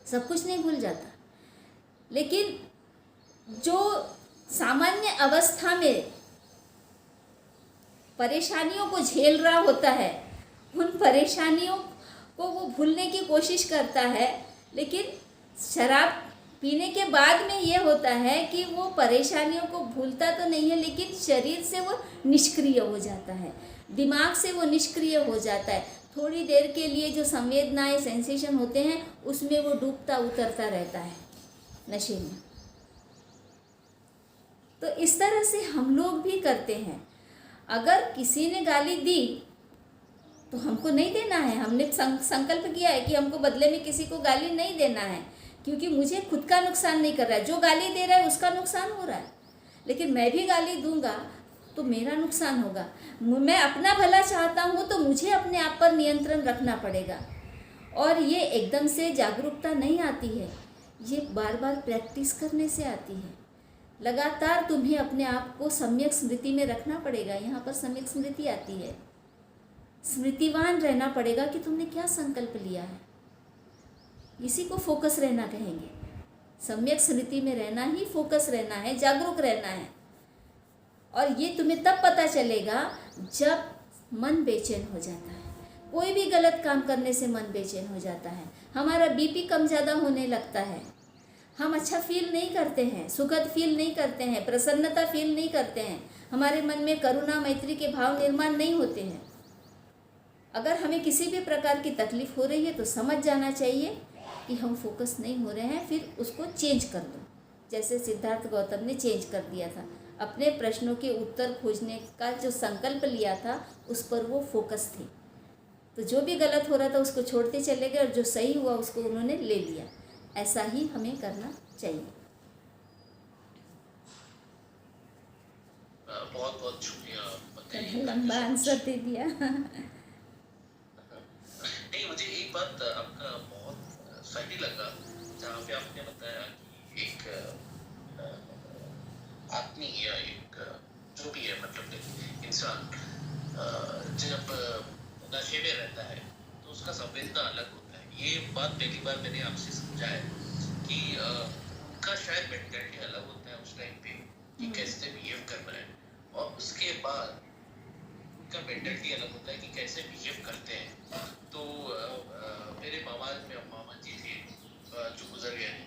सब कुछ नहीं भूल जाता, लेकिन जो सामान्य अवस्था में परेशानियों को झेल रहा होता है, उन परेशानियों को वो भूलने की कोशिश करता है। लेकिन शराब पीने के बाद में ये होता है कि वो परेशानियों को भूलता तो नहीं है, लेकिन शरीर से वो निष्क्रिय हो जाता है, दिमाग से वो निष्क्रिय हो जाता है। थोड़ी देर के लिए जो संवेदनाएं, सेंसेशन होते हैं, उसमें वो डूबता उतरता रहता है नशे में। तो इस तरह से हम लोग भी करते हैं। अगर किसी ने गाली दी तो हमको नहीं देना है। हमने संकल्प किया है कि हमको बदले में किसी को गाली नहीं देना है, क्योंकि मुझे खुद का नुकसान नहीं कर रहा है। जो गाली दे रहा है उसका नुकसान हो रहा है, लेकिन मैं भी गाली दूंगा तो मेरा नुकसान होगा। मैं अपना भला चाहता हूँ तो मुझे अपने आप पर नियंत्रण रखना पड़ेगा। और ये एकदम से जागरूकता नहीं आती है, ये बार बार प्रैक्टिस करने से आती है। लगातार तुम्हें अपने आप को सम्यक स्मृति में रखना पड़ेगा। यहाँ पर सम्यक स्मृति आती है, स्मृतिवान रहना पड़ेगा कि तुमने क्या संकल्प लिया है। इसी को फोकस रहना कहेंगे। सम्यक स्मृति में रहना ही फोकस रहना है, जागरूक रहना है। और ये तुम्हें तब पता चलेगा जब मन बेचैन हो जाता है। कोई भी गलत काम करने से मन बेचैन हो जाता है, हमारा बीपी कम ज़्यादा होने लगता है, हम अच्छा फील नहीं करते हैं, सुखद फील नहीं करते हैं, प्रसन्नता फील नहीं करते हैं, हमारे मन में करुणा मैत्री के भाव निर्माण नहीं होते हैं। अगर हमें किसी भी प्रकार की तकलीफ हो रही है तो समझ जाना चाहिए कि हम फोकस नहीं हो रहे हैं, फिर उसको चेंज कर दो। जैसे सिद्धार्थ गौतम ने चेंज कर दिया था, अपने प्रश्नों के उत्तर खोजने का जो संकल्प लिया था उस पर वो फोकस थे। तो जो भी गलत हो रहा था उसको छोड़ते चले गए और जो सही हुआ उसको उन्होंने ले लिया। ऐसा ही हमें करना चाहिए। बहुत बहुत शुक्रिया तो लंबा आंसर दे दिया। नहीं, मुझे एक बात आपका बहुत सही लगा जहाँ पे आपने बताया कि एक आदमी या एक जो भी है मतलब इंसान जब नशे में रहता है तो उसका संवेदना अलग होता है। ये बात पहली बार मैंने आपसे समझा है कि उनका शायद मेंटालिटी अलग होता है उस टाइम पे कि कैसे बिहेव करना है, और उसके बाद उनका मेंटालिटी अलग होता है कि कैसे बिहेव करते हैं। तो मेरे मामा जी थे जो गुजर गए हैं,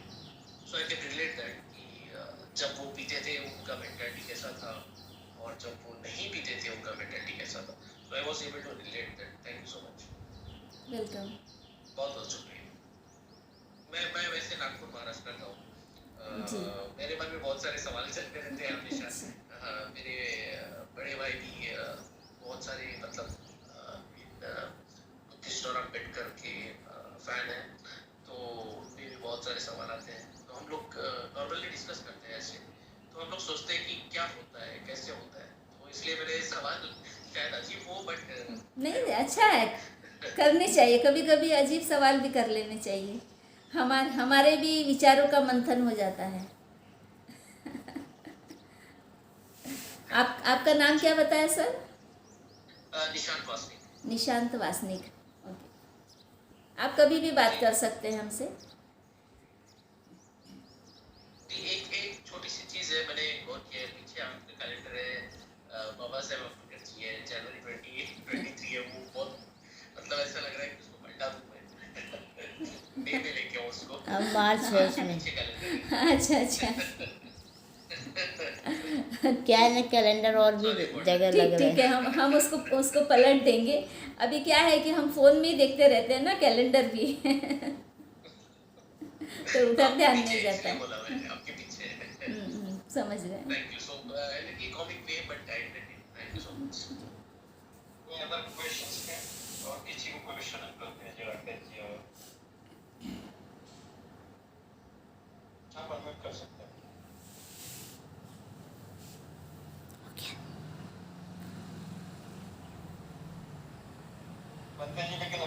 सो आई कैन रिलेट दैट कि जब वो पीते थे उनका मेंटालिटी कैसा था और जब वो नहीं पीते थे उनका मेंटालिटी कैसा था। So I was able to relate that. Thank you so much. Welcome. बहुत बहुत शुक्रिया। मैं वैसे नागपुर महाराष्ट्र का हूँ। जी। मेरे मन में बहुत सारे सवाल चलते रहते हैं हमेशा। अच्छा। मेरे बड़े भाई भी बहुत सारे मतलब बुद्धिस्ट और अम्बेडकर के फैन हैं, तो उनमें भी बहुत सारे सवाल आते हैं। तो हम लोग नॉर्मली डिस्कस करते हैं ऐसे, तो हम लोग सोचते हैं कि क्या होता है, कैसे होता है। तो इसलिए मेरे सवाल शायद अजीब हो, बट नहीं, अच्छा है, करने चाहिए। कभी कभी अजीब सवाल भी कर लेने चाहिए। हमारे भी विचारों का मंथन हो जाता है। आपका नाम क्या बताया सर? निशांत वासनिक। निशांत वासनिक। ओके, आप कभी भी बात कर सकते हैं हमसे। एक छोटी सी चीज है, मैंने गौर किया है, पीछे आपका कैलेंडर है, बाबा साहेब अम्बेडकर जी है, जनवरी 2023 है। वो बहुत मतलब ऐसा लग रहा है कि उसको मंडा दूं मैं डे में लेके आऊं उसको। अब मार्च है उसमें। पीछे कैलेंडर है। अच्छा अच्छा, क्या है ना, कैलेंडर और भी जगह लग रहे ठीक है, हैं। हम उसको पलट देंगे। अभी क्या है कि हम फ़ोन में ही देखते रहते हैं ना कैलेंडर भी। तो उधर ध्यान नहीं जाता है। बोला मैंने आपके पीछे। समझ रहे हैं। Thank you so little comic way but I thank you so much. कोई अदर क्वेश्चंस हैं और किसी को क्वेश्चन करते हैं जो लगता है कि आप अनम्यूट कर सकते हैं। बनते जी लेकिन